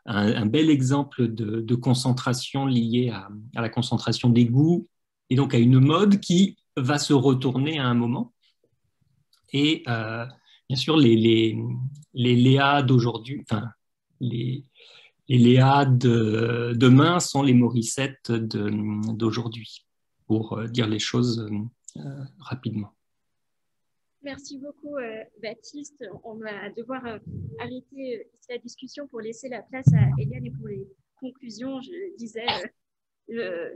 un bel exemple de concentration liée à la concentration des goûts et donc à une mode qui va se retourner à un moment. Et bien sûr, les Léa d'aujourd'hui, enfin, les Léa de demain sont les Morissette d'aujourd'hui, pour dire les choses rapidement. Merci beaucoup, Baptiste. On va devoir arrêter la discussion pour laisser la place à Eliane et pour les conclusions. Je disais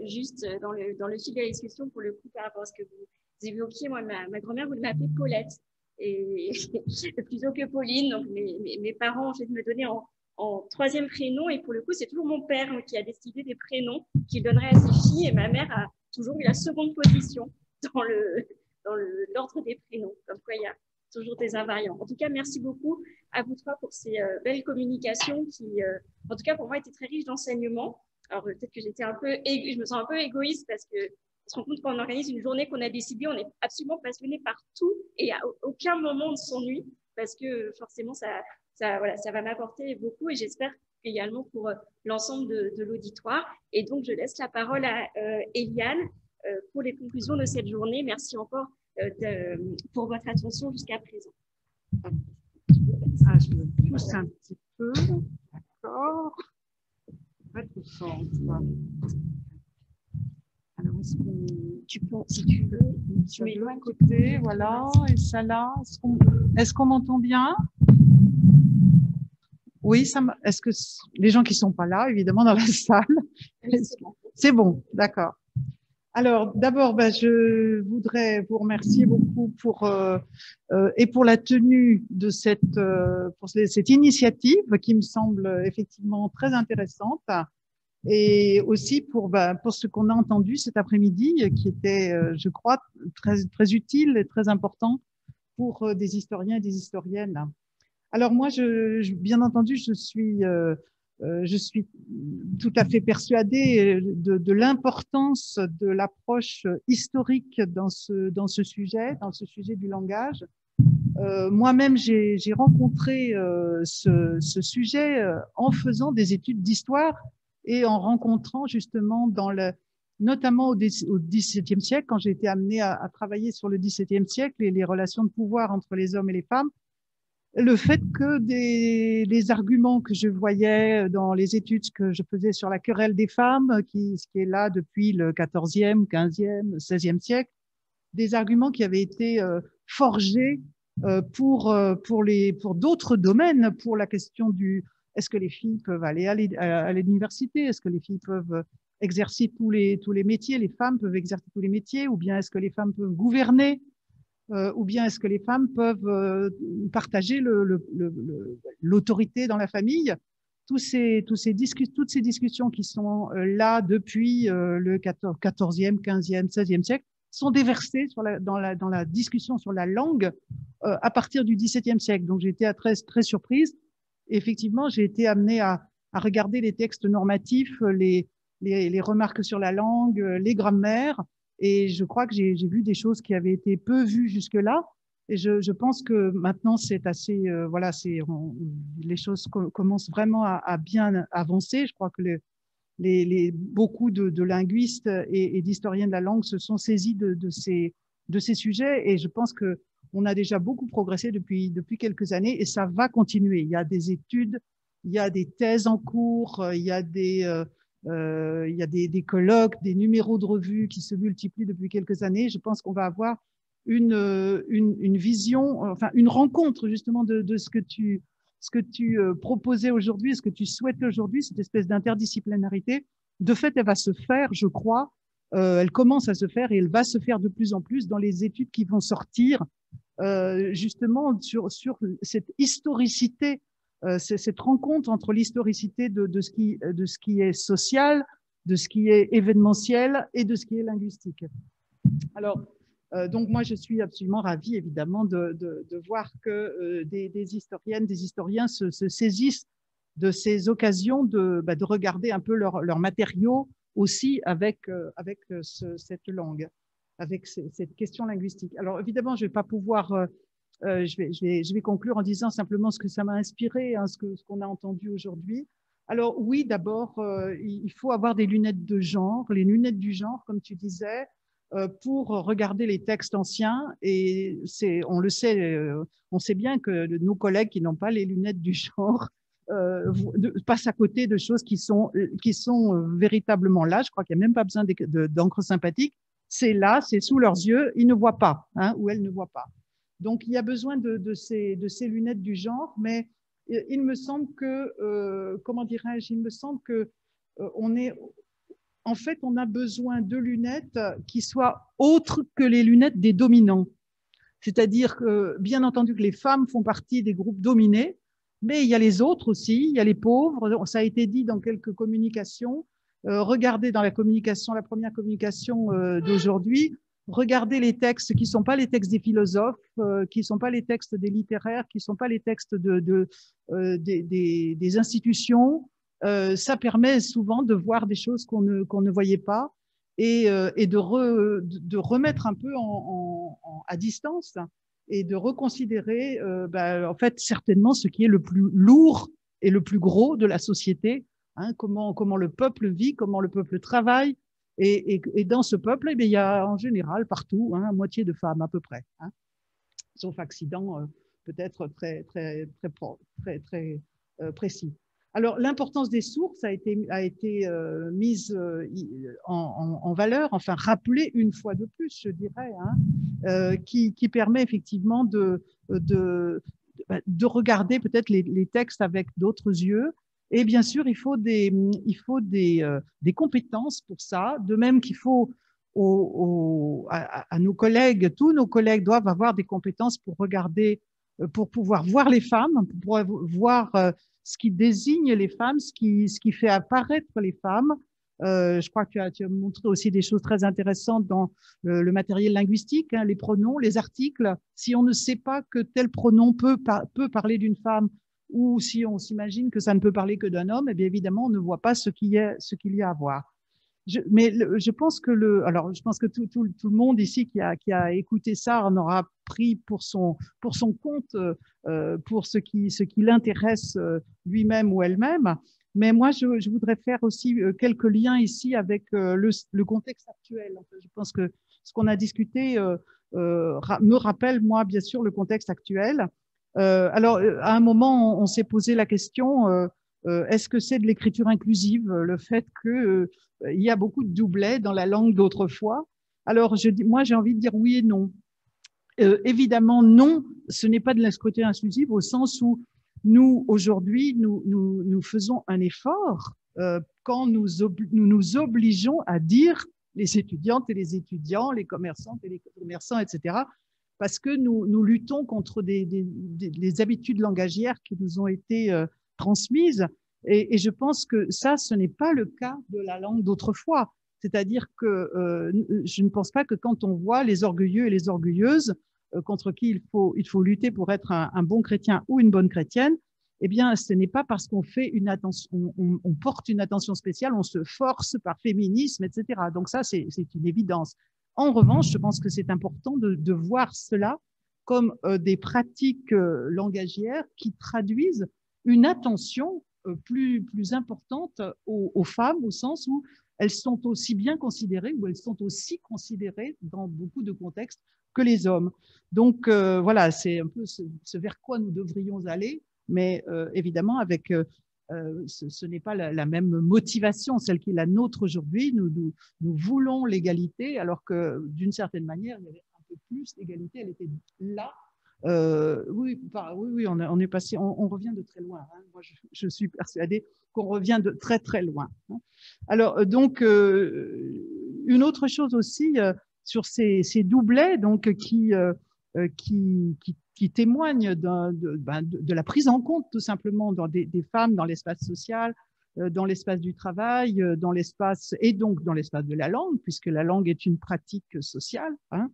juste dans le fil de la discussion, pour le coup, par rapport à ce que vous évoquiez, moi, ma grand-mère voulait m'appeler Paulette, et plutôt que Pauline. Donc, mes parents ont fait de me donner en troisième prénom, et pour le coup, c'est toujours mon père qui a décidé des prénoms qu'il donnerait à ses filles, et ma mère a toujours eu la seconde position dans l'ordre des prénoms. Comme quoi, il y a toujours des invariants. En tout cas, merci beaucoup à vous trois pour ces belles communications qui, en tout cas, pour moi, étaient très riches d'enseignements. Alors, peut-être que je me sens un peu égoïste parce que on se rend compte quand on organise une journée qu'on a décidée, on est absolument passionné par tout et à aucun moment on ne s'ennuie parce que forcément, ça va m'apporter beaucoup et j'espère également pour l'ensemble de l'auditoire. Et donc, je laisse la parole à Eliane pour les conclusions de cette journée. Merci encore pour votre attention jusqu'à présent. Je me pousse un petit peu. D'accord. Être au centre. Alors, tu peux, si tu veux, tu mets l'un côté, voilà, et ça là. Est-ce qu'on m'entend bien? Oui, est-ce que les gens qui sont pas là, évidemment, dans la salle, c'est bon, d'accord. Alors, d'abord, je voudrais vous remercier beaucoup pour la tenue de cette initiative qui me semble effectivement très intéressante et aussi pour ce qu'on a entendu cet après-midi qui était, je crois, très, très utile et très important pour des historiens et des historiennes. Alors moi, bien entendu, je suis tout à fait persuadée de l'importance de l'approche historique dans ce sujet du langage. Moi-même, j'ai rencontré ce sujet en faisant des études d'histoire et en rencontrant justement notamment au XVIIe siècle, quand j'ai été amenée à travailler sur le XVIIe siècle et les relations de pouvoir entre les hommes et les femmes, le fait que les arguments que je voyais dans les études que je faisais sur la querelle des femmes, ce qui est là depuis le XIVe, XVe, XVIe siècle, des arguments qui avaient été forgés pour d'autres domaines, pour la question est-ce que les filles peuvent aller à l'université, est-ce que les filles peuvent exercer tous les métiers, les femmes peuvent exercer tous les métiers, ou bien est-ce que les femmes peuvent gouverner, ou bien est-ce que les femmes peuvent partager l'autorité dans la famille. Toutes ces discussions qui sont là depuis le 14e, 15e, 16e siècle sont déversées dans la discussion sur la langue à partir du XVIIe siècle. Donc, j'ai été très, très surprise. Et effectivement, j'ai été amenée à regarder les textes normatifs, les remarques sur la langue, les grammaires. Et je crois que j'ai vu des choses qui avaient été peu vues jusque-là. Et je pense que maintenant, c'est assez, les choses commencent vraiment à bien avancer. Je crois que beaucoup de linguistes et d'historiens de la langue se sont saisis de ces sujets. Et je pense qu'on a déjà beaucoup progressé depuis quelques années et ça va continuer. Il y a des études, il y a des thèses en cours, il y a des colloques, des numéros de revues qui se multiplient depuis quelques années. Je pense qu'on va avoir une vision, enfin une rencontre justement de ce que tu proposais aujourd'hui, ce que tu souhaites aujourd'hui, cette espèce d'interdisciplinarité. De fait, elle va se faire, je crois, elle commence à se faire et elle va se faire de plus en plus dans les études qui vont sortir justement sur cette historicité, cette rencontre entre l'historicité de ce qui est social, de ce qui est événementiel et de ce qui est linguistique. Alors, donc moi, je suis absolument ravie, évidemment, de voir que des historiennes, des historiens se saisissent de ces occasions de regarder un peu leurs matériaux aussi avec cette langue, avec cette question linguistique. Alors, évidemment, je ne vais pas pouvoir... je vais conclure en disant simplement ce que ça m'a inspiré, hein, ce qu'on a entendu aujourd'hui. Alors oui, d'abord, il faut avoir des lunettes de genre, les lunettes du genre, comme tu disais, pour regarder les textes anciens. Et on le sait, on sait bien que nos collègues qui n'ont pas les lunettes du genre passent à côté de choses qui sont véritablement là. Je crois qu'il n'y a même pas besoin d'encre sympathique. C'est là, c'est sous leurs yeux, ils ne voient pas, hein, ou elles ne voient pas. Donc, il y a besoin de ces lunettes du genre, mais il me semble que, comment dirais-je, il me semble que on est en fait, on a besoin de lunettes qui soient autres que les lunettes des dominants. C'est-à-dire que, bien entendu, que les femmes font partie des groupes dominés, mais il y a les autres aussi, il y a les pauvres. Ça a été dit dans quelques communications. Regardez dans la communication, la première communication d'aujourd'hui, regardez les textes qui ne sont pas les textes des philosophes, qui ne sont pas les textes des littéraires, qui ne sont pas les textes des institutions. Ça permet souvent de voir des choses qu'on ne voyait pas et de remettre un peu à distance et de reconsidérer en fait certainement ce qui est le plus lourd et le plus gros de la société, hein, comment le peuple vit, comment le peuple travaille. Et dans ce peuple, eh bien, il y a en général partout moitié de femmes à peu près, hein, sauf accident peut-être très précis. Alors l'importance des sources a été mise en valeur, enfin rappelée une fois de plus, je dirais, hein, qui permet effectivement de regarder peut-être les textes avec d'autres yeux. Et bien sûr, il faut des compétences pour ça, de même qu'il faut à nos collègues, tous nos collègues doivent avoir des compétences pour regarder, pour pouvoir voir les femmes, pour pouvoir voir ce qui désigne les femmes, ce qui fait apparaître les femmes. Je crois que tu as montré aussi des choses très intéressantes dans le matériel linguistique, hein, les pronoms, les articles. Si on ne sait pas que tel pronom peut parler d'une femme, ou si on s'imagine que ça ne peut parler que d'un homme, eh bien évidemment, on ne voit pas ce qu'il y a à voir. Mais je pense que je pense que tout le monde ici qui a écouté ça en aura pris pour son compte, pour ce qui l'intéresse lui-même ou elle-même. Mais moi, je voudrais faire aussi quelques liens ici avec le contexte actuel. Je pense que ce qu'on a discuté me rappelle, moi, bien sûr, le contexte actuel. Alors, à un moment, on s'est posé la question, est-ce que c'est de l'écriture inclusive, le fait qu'il y a beaucoup de doublets dans la langue d'autrefois? Alors, moi, j'ai envie de dire oui et non. Évidemment, non, ce n'est pas de l'écriture inclusive au sens où nous, aujourd'hui, nous faisons un effort quand nous nous obligeons à dire les étudiantes et les étudiants, les commerçantes et les commerçants, etc., parce que nous luttons contre des habitudes langagières qui nous ont été transmises. Et je pense que ça, ce n'est pas le cas de la langue d'autrefois. C'est-à-dire que je ne pense pas que quand on voit les orgueilleux et les orgueilleuses contre qui il faut lutter pour être un bon chrétien ou une bonne chrétienne, eh bien, ce n'est pas parce qu'on fait on porte une attention spéciale, on se force par féminisme, etc. Donc ça, c'est une évidence. En revanche, je pense que c'est important de voir cela comme des pratiques langagières qui traduisent une attention plus importante aux femmes, au sens où elles sont aussi bien considérées ou elles sont aussi considérées dans beaucoup de contextes que les hommes. Donc voilà, c'est un peu ce vers quoi nous devrions aller, mais évidemment avec ce n'est pas la même motivation, celle qui est la nôtre aujourd'hui. Nous voulons l'égalité, alors que d'une certaine manière, il y avait un peu plus d'égalité, elle était là. Oui, on est passé, on revient de très loin. Hein. Moi, je suis persuadée qu'on revient de très très loin. Hein. Alors donc, une autre chose aussi sur ces doublets, donc qui témoignent de la prise en compte tout simplement des femmes dans l'espace social, dans l'espace du travail, dans l'espace et donc dans l'espace de la langue, puisque la langue est une pratique sociale. Hein.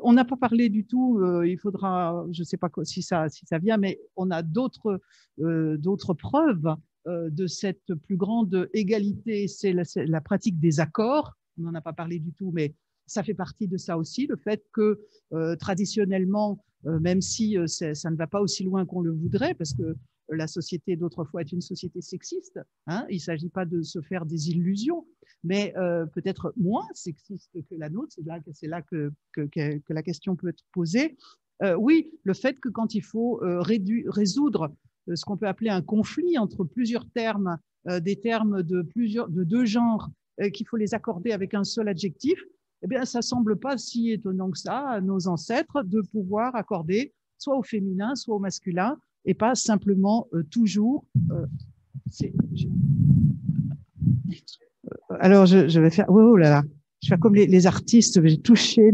On n'a pas parlé du tout, il faudra, je ne sais pas si ça vient, mais on a d'autres preuves de cette plus grande égalité, c'est la pratique des accords. On n'en a pas parlé du tout, mais ça fait partie de ça aussi, le fait que traditionnellement, même si ça ne va pas aussi loin qu'on le voudrait, parce que la société d'autrefois est une société sexiste, hein, il ne s'agit pas de se faire des illusions, mais peut-être moins sexiste que la nôtre, c'est là que la question peut être posée. Oui, le fait que quand il faut résoudre ce qu'on peut appeler un conflit entre plusieurs termes, des termes de deux genres, qu'il faut les accorder avec un seul adjectif, eh bien, ça ne semble pas si étonnant que ça à nos ancêtres de pouvoir accorder soit au féminin, soit au masculin, et pas simplement toujours. Alors, je vais faire, oh là là, je vais faire comme les artistes, j'ai touché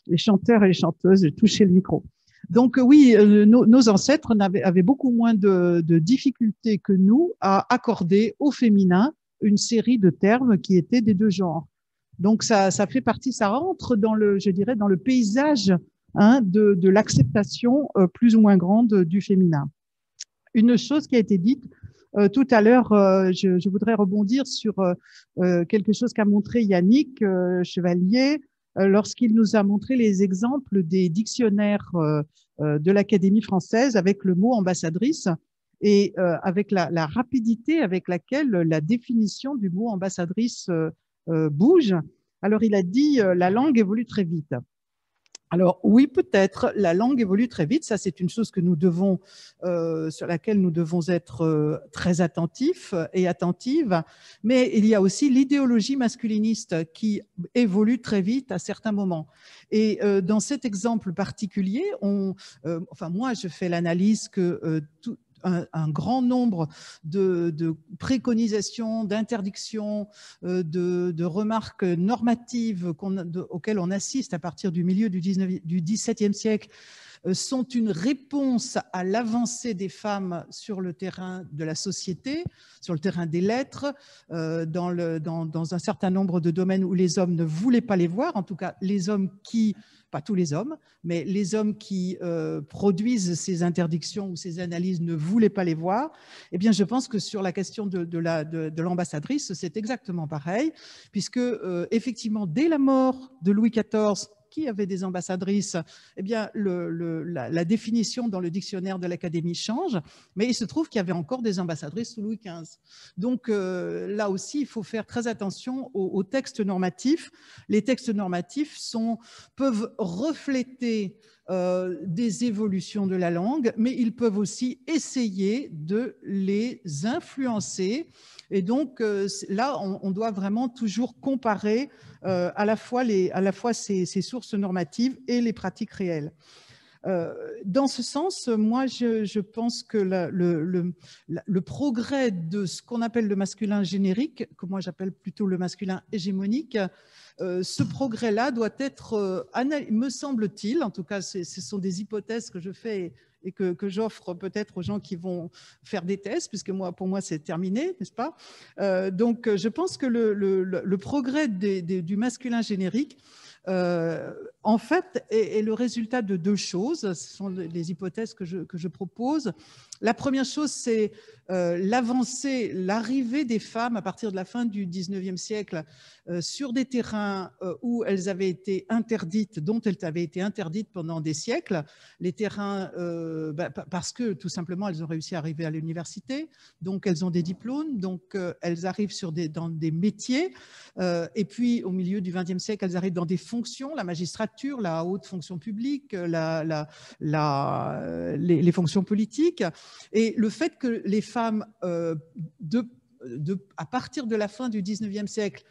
les chanteurs et les chanteuses, j'ai touché le micro. Donc oui, nos ancêtres avaient beaucoup moins de difficultés que nous à accorder au féminin une série de termes qui étaient des deux genres. Donc ça fait partie, ça rentre dans je dirais, dans le paysage de l'acceptation plus ou moins grande du féminin. Une chose qui a été dite tout à l'heure, je voudrais rebondir sur quelque chose qu'a montré Yannick Chevalier lorsqu'il nous a montré les exemples des dictionnaires de l'Académie française avec le mot ambassadrice et avec la rapidité avec laquelle la définition du mot ambassadrice bouge. Alors, il a dit la langue évolue très vite. Alors oui, peut-être, la langue évolue très vite, ça c'est une chose que nous devons, sur laquelle nous devons être très attentifs et attentives, mais il y a aussi l'idéologie masculiniste qui évolue très vite à certains moments. Et dans cet exemple particulier, enfin moi je fais l'analyse que un grand nombre de préconisations, d'interdictions, de remarques normatives auxquelles on assiste à partir du milieu du XVIIe siècle sont une réponse à l'avancée des femmes sur le terrain de la société, sur le terrain des lettres, dans un certain nombre de domaines où les hommes ne voulaient pas les voir, en tout cas les hommes qui, pas tous les hommes, mais les hommes qui produisent ces interdictions ou ces analyses ne voulaient pas les voir. Eh bien, je pense que sur la question de l'ambassadrice, c'est exactement pareil, puisque effectivement, dès la mort de Louis XIV, qui avait des ambassadrices, eh bien, la définition dans le dictionnaire de l'Académie change, mais il se trouve qu'il y avait encore des ambassadrices sous Louis XV. Donc là aussi, il faut faire très attention aux textes normatifs. Les textes normatifs peuvent refléter des évolutions de la langue, mais ils peuvent aussi essayer de les influencer. Et donc là, on doit vraiment toujours comparer à la fois ces sources normatives et les pratiques réelles. Dans ce sens, moi, je pense que le progrès de ce qu'on appelle le masculin générique, que moi j'appelle plutôt le masculin hégémonique, ce progrès-là doit être, me semble-t-il, en tout cas, ce sont des hypothèses que je fais et que j'offre peut-être aux gens qui vont faire des tests, puisque pour moi, c'est terminé, n'est-ce pas? Donc, je pense que le progrès du masculin générique, en fait, est le résultat de deux choses. Ce sont les hypothèses que je propose. La première chose, c'est l'avancée, l'arrivée des femmes à partir de la fin du XIXe siècle sur des terrains où elles avaient été interdites, dont elles avaient été interdites pendant des siècles. Les terrains, parce que tout simplement, elles ont réussi à arriver à l'université, donc elles ont des diplômes, donc elles arrivent dans des métiers. Et puis, au milieu du XXe siècle, elles arrivent dans des fonctions, la magistrature, la haute fonction publique, les fonctions politiques. Et le fait que les femmes, à partir de la fin du XIXe siècle,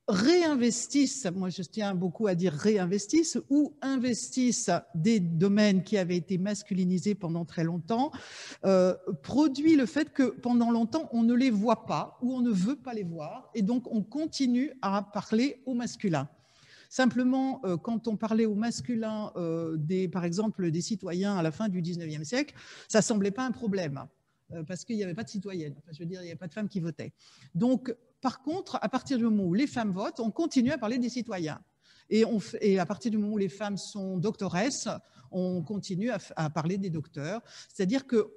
réinvestissent, moi je tiens beaucoup à dire réinvestissent, ou investissent des domaines qui avaient été masculinisés pendant très longtemps, produit le fait que pendant longtemps on ne les voit pas ou on ne veut pas les voir, et donc on continue à parler au masculin. Simplement, quand on parlait au masculin, par exemple, des citoyens à la fin du XIXe siècle, ça ne semblait pas un problème, parce qu'il n'y avait pas de citoyennes. Enfin, je veux dire, il n'y avait pas de femmes qui votaient. Donc, par contre, à partir du moment où les femmes votent, on continue à parler des citoyens. Et à partir du moment où les femmes sont doctoresses, on continue à parler des docteurs. C'est-à-dire que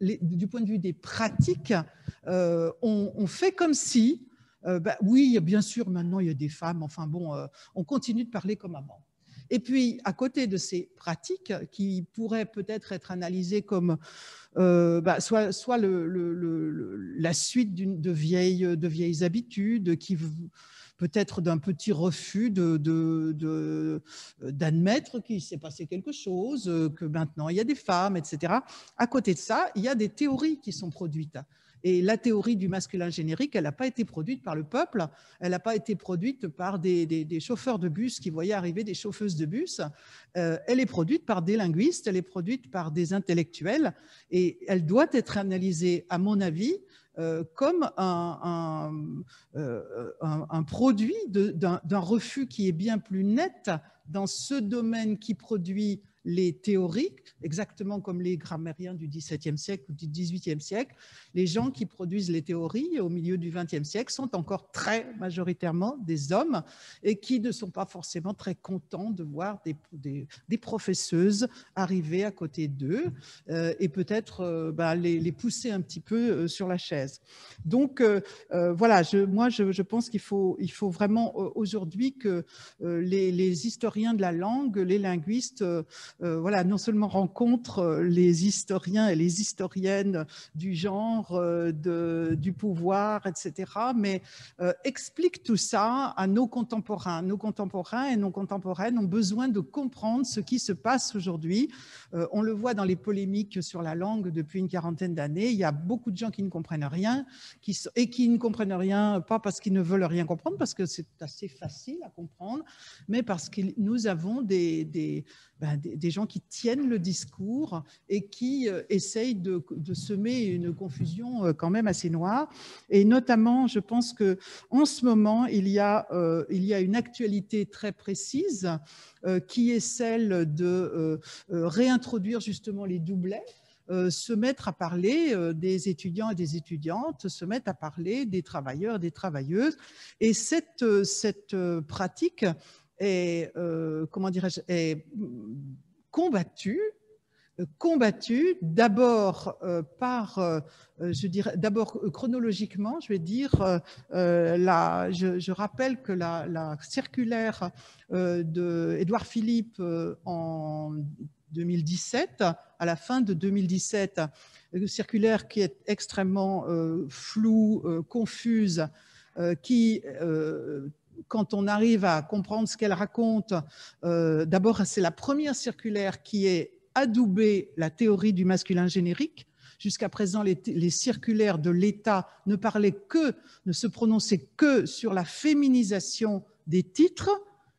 du point de vue des pratiques, on fait comme si... oui, bien sûr, maintenant, il y a des femmes. Enfin bon, on continue de parler comme avant. Et puis, à côté de ces pratiques qui pourraient peut-être être analysées comme soit la suite de vieilles habitudes peut-être d'un petit refus d'admettre qu'il s'est passé quelque chose, que maintenant il y a des femmes, etc. À côté de ça, il y a des théories qui sont produites. Et la théorie du masculin générique, elle n'a pas été produite par le peuple, elle n'a pas été produite par des chauffeurs de bus qui voyaient arriver des chauffeuses de bus. Elle est produite par des linguistes, elle est produite par des intellectuels, et elle doit être analysée, à mon avis, comme un produit d'un refus qui est bien plus net dans ce domaine qui produit les théoriques, exactement comme les grammairiens du XVIIe siècle ou du XVIIIe siècle. Les gens qui produisent les théories au milieu du XXe siècle sont encore très majoritairement des hommes et qui ne sont pas forcément très contents de voir des professeuses arriver à côté d'eux et peut-être les pousser un petit peu sur la chaise. Donc voilà, moi je pense qu'il faut vraiment aujourd'hui que les historiens de la langue, les linguistes, voilà, non seulement rencontrent les historiens et les historiennes du genre, du pouvoir, etc., mais expliquent tout ça à nos contemporains. Nos contemporains et nos contemporaines ont besoin de comprendre ce qui se passe aujourd'hui. On le voit dans les polémiques sur la langue depuis une quarantaine d'années. Il y a beaucoup de gens qui ne comprennent rien et qui ne comprennent rien, pas parce qu'ils ne veulent rien comprendre, parce que c'est assez facile à comprendre, mais parce que nous avons des gens qui tiennent le discours et qui essayent de semer une confusion quand même assez noire. Et notamment, je pense qu'en ce moment, il y a une actualité très précise qui est celle de réintroduire justement les doublets, se mettre à parler des étudiants et des étudiantes, se mettre à parler des travailleurs et des travailleuses. Et cette pratique est, comment dirais-je, est combattue d'abord je dirais, d'abord chronologiquement, je vais dire, je rappelle que la circulaire d'Édouard Philippe en 2017, à la fin de 2017, une circulaire qui est extrêmement floue, confuse, qui quand on arrive à comprendre ce qu'elle raconte, d'abord c'est la première circulaire qui est adoubé la théorie du masculin générique. Jusqu'à présent, les circulaires de l'État ne se prononçaient que sur la féminisation des titres,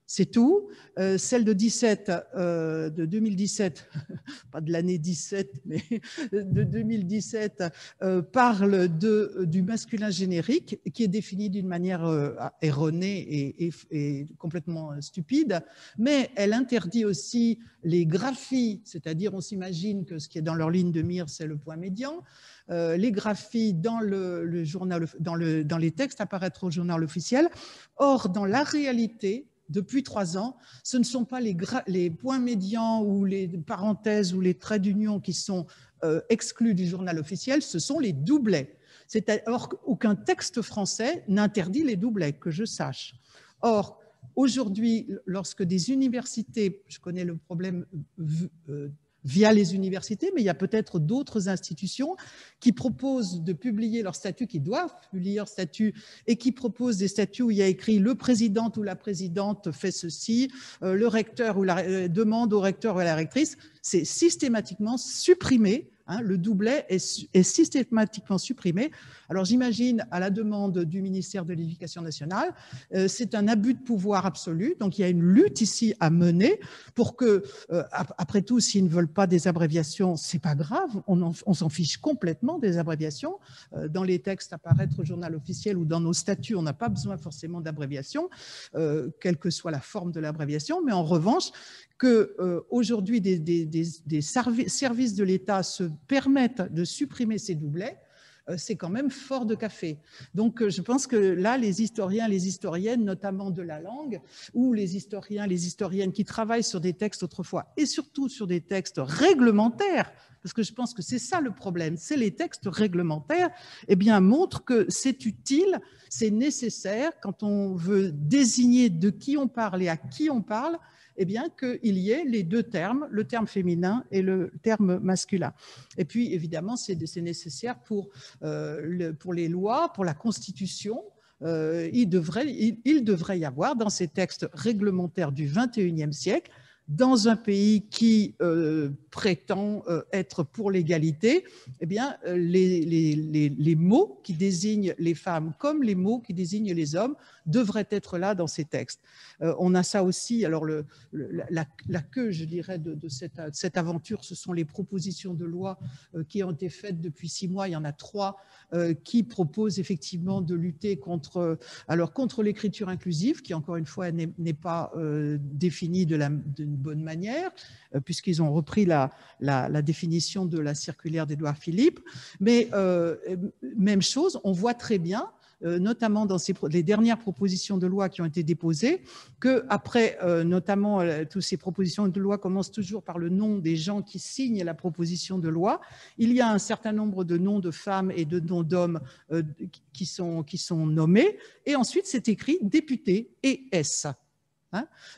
c'est tout. Celle de 2017, pas de l'année 17, mais de 2017, parle du masculin générique, qui est défini d'une manière erronée et complètement stupide, mais elle interdit aussi les graphies, c'est-à-dire on s'imagine que ce qui est dans leur ligne de mire, c'est le point médian. Les graphies dans le journal, dans les textes apparaître au journal officiel. Or, dans la réalité, depuis 3 ans, ce ne sont pas les points médians ou les parenthèses ou les traits d'union qui sont exclus du journal officiel, ce sont les doublets. Or, aucun texte français n'interdit les doublets, que je sache. Or, aujourd'hui, lorsque des universités, je connais le problème via les universités, mais il y a peut-être d'autres institutions qui proposent de publier leurs statuts, qui doivent publier leurs statuts, et qui proposent des statuts où il y a écrit « le président ou la présidente fait ceci », le recteur ou demande au recteur ou à la rectrice, c'est systématiquement supprimé. Le doublet est systématiquement supprimé. Alors j'imagine, à la demande du ministère de l'Éducation nationale, c'est un abus de pouvoir absolu. Donc il y a une lutte ici à mener pour que, après tout, s'ils ne veulent pas des abréviations, c'est pas grave, on s'en fiche complètement des abréviations. Dans les textes apparaître au journal officiel ou dans nos statuts, on n'a pas besoin forcément d'abréviation, quelle que soit la forme de l'abréviation. Mais en revanche, qu'aujourd'hui des services de l'État se permettent de supprimer ces doublets, c'est quand même fort de café. Donc je pense que là, les historiens, les historiennes, notamment de la langue, ou les historiens, les historiennes qui travaillent sur des textes autrefois, et surtout sur des textes réglementaires, parce que je pense que c'est ça le problème, c'est les textes réglementaires, eh bien, montrent que c'est utile, c'est nécessaire, quand on veut désigner de qui on parle et à qui on parle, eh bien, qu'il y ait les deux termes, le terme féminin et le terme masculin. Et puis, évidemment, c'est nécessaire pour les lois, pour la Constitution, il devrait y avoir dans ces textes réglementaires du XXIe siècle, dans un pays qui prétend être pour l'égalité, eh bien, les mots qui désignent les femmes comme les mots qui désignent les hommes devraient être là dans ces textes. On a ça aussi, alors la queue, je dirais, de cette aventure, ce sont les propositions de loi qui ont été faites depuis 6 mois. Il y en a 3 qui proposent effectivement de lutter contre l'écriture inclusive, qui encore une fois n'est pas définie d'une bonne manière, puisqu'ils ont repris la définition de la circulaire d'Édouard Philippe. Mais même chose, on voit très bien, notamment dans les dernières propositions de loi qui ont été déposées, qu'après, notamment, toutes ces propositions de loi commencent toujours par le nom des gens qui signent la proposition de loi. Il y a un certain nombre de noms de femmes et de noms d'hommes qui sont nommés, et ensuite c'est écrit député et S.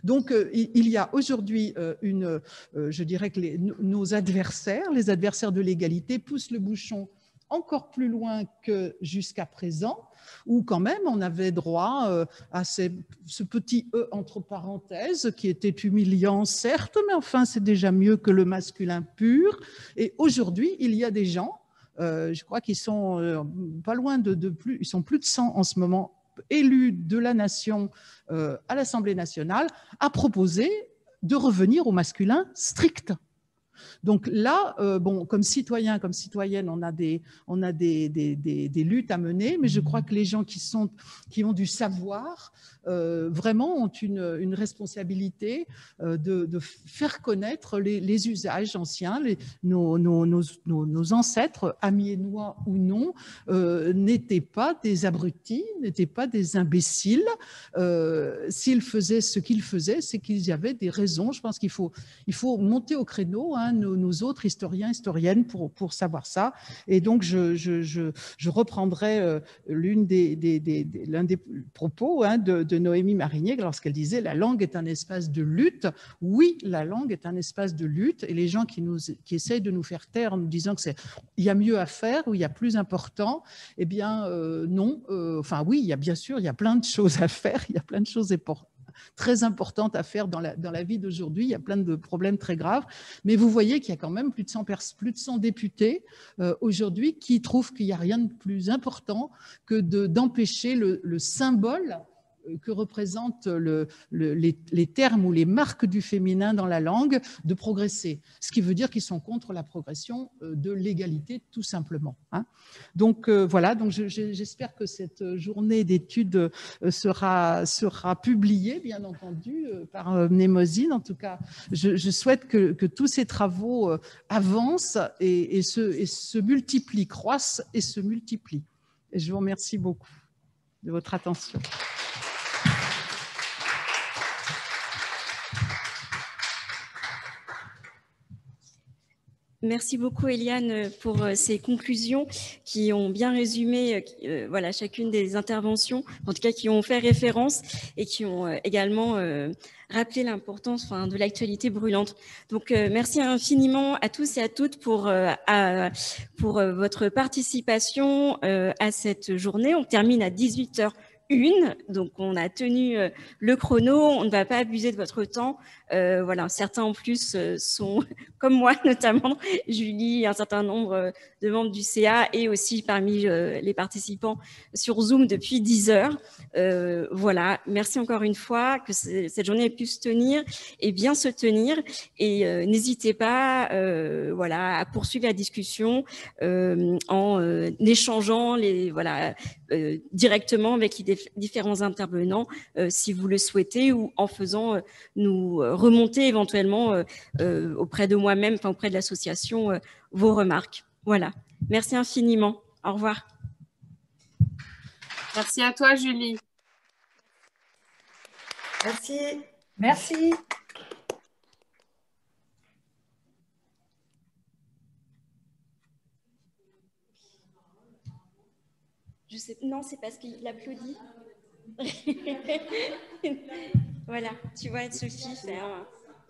Donc, il y a aujourd'hui je dirais que nos adversaires, les adversaires de l'égalité, poussent le bouchon encore plus loin que jusqu'à présent, où quand même on avait droit à ce petit E entre parenthèses qui était humiliant, certes, mais enfin c'est déjà mieux que le masculin pur. Et aujourd'hui, il y a des gens, je crois qu'ils sont pas loin de plus, ils sont plus de 100 en ce moment, élus de la nation à l'Assemblée nationale, à proposer de revenir au masculin strict. Donc là, bon, comme citoyen, comme citoyenne, on a des luttes à mener, mais je crois que les gens qui ont du savoir vraiment ont une responsabilité de faire connaître les usages anciens. Nos ancêtres, amiénois ou non, n'étaient pas des abrutis, n'étaient pas des imbéciles. S'ils faisaient ce qu'ils faisaient, c'est qu'ils y avaient des raisons. Je pense qu'il faut monter au créneau, hein, nos autres historiens, historiennes pour savoir ça. Et donc, je reprendrai l'un des propos de Noémie Marinier lorsqu'elle disait « La langue est un espace de lutte ». Oui, la langue est un espace de lutte, et les gens qui essayent de nous faire taire en nous disant qu'il y a mieux à faire ou il y a plus important, eh bien non. Enfin oui, bien sûr, il y a plein de choses à faire, il y a plein de choses très importante à faire dans la vie d'aujourd'hui. Il y a plein de problèmes très graves. Mais vous voyez qu'il y a quand même plus de 100 députés aujourd'hui qui trouvent qu'il n'y a rien de plus important que d'empêcher le symbole que représentent les termes ou les marques du féminin dans la langue de progresser. Ce qui veut dire qu'ils sont contre la progression de l'égalité, tout simplement. Hein. Donc voilà, donc j'espère que cette journée d'études sera publiée, bien entendu, par Mnemosyne. En tout cas, je souhaite que tous ces travaux avancent et se multiplient, croissent et se multiplient. Et je vous remercie beaucoup de votre attention. Merci beaucoup, Eliane, pour ces conclusions qui ont bien résumé voilà, chacune des interventions, en tout cas qui ont fait référence et qui ont également rappelé l'importance de l'actualité brûlante. Donc, merci infiniment à tous et à toutes pour votre participation à cette journée. On termine à 18h01. Donc on a tenu le chrono, on ne va pas abuser de votre temps. Voilà, certains en plus sont comme moi, notamment Julie, un certain nombre de membres du CA et aussi parmi les participants sur Zoom depuis 10 heures. Voilà, merci encore une fois que cette journée ait pu se tenir et bien se tenir. Et n'hésitez pas voilà, à poursuivre la discussion en échangeant directement avec les différents intervenants si vous le souhaitez, ou en faisant nous remonter éventuellement auprès de moi-même, enfin auprès de l'association, vos remarques. Voilà. Merci infiniment. Au revoir. Merci à toi, Julie. Merci. Merci. Je sais, non, c'est parce qu'il applaudit. Voilà, tu vois, Sophie,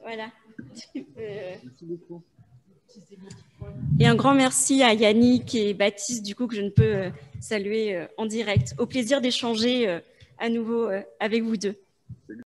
voilà. Merci beaucoup. Et un grand merci à Yannick et Baptiste, du coup, que je ne peux saluer en direct. Au plaisir d'échanger à nouveau avec vous deux.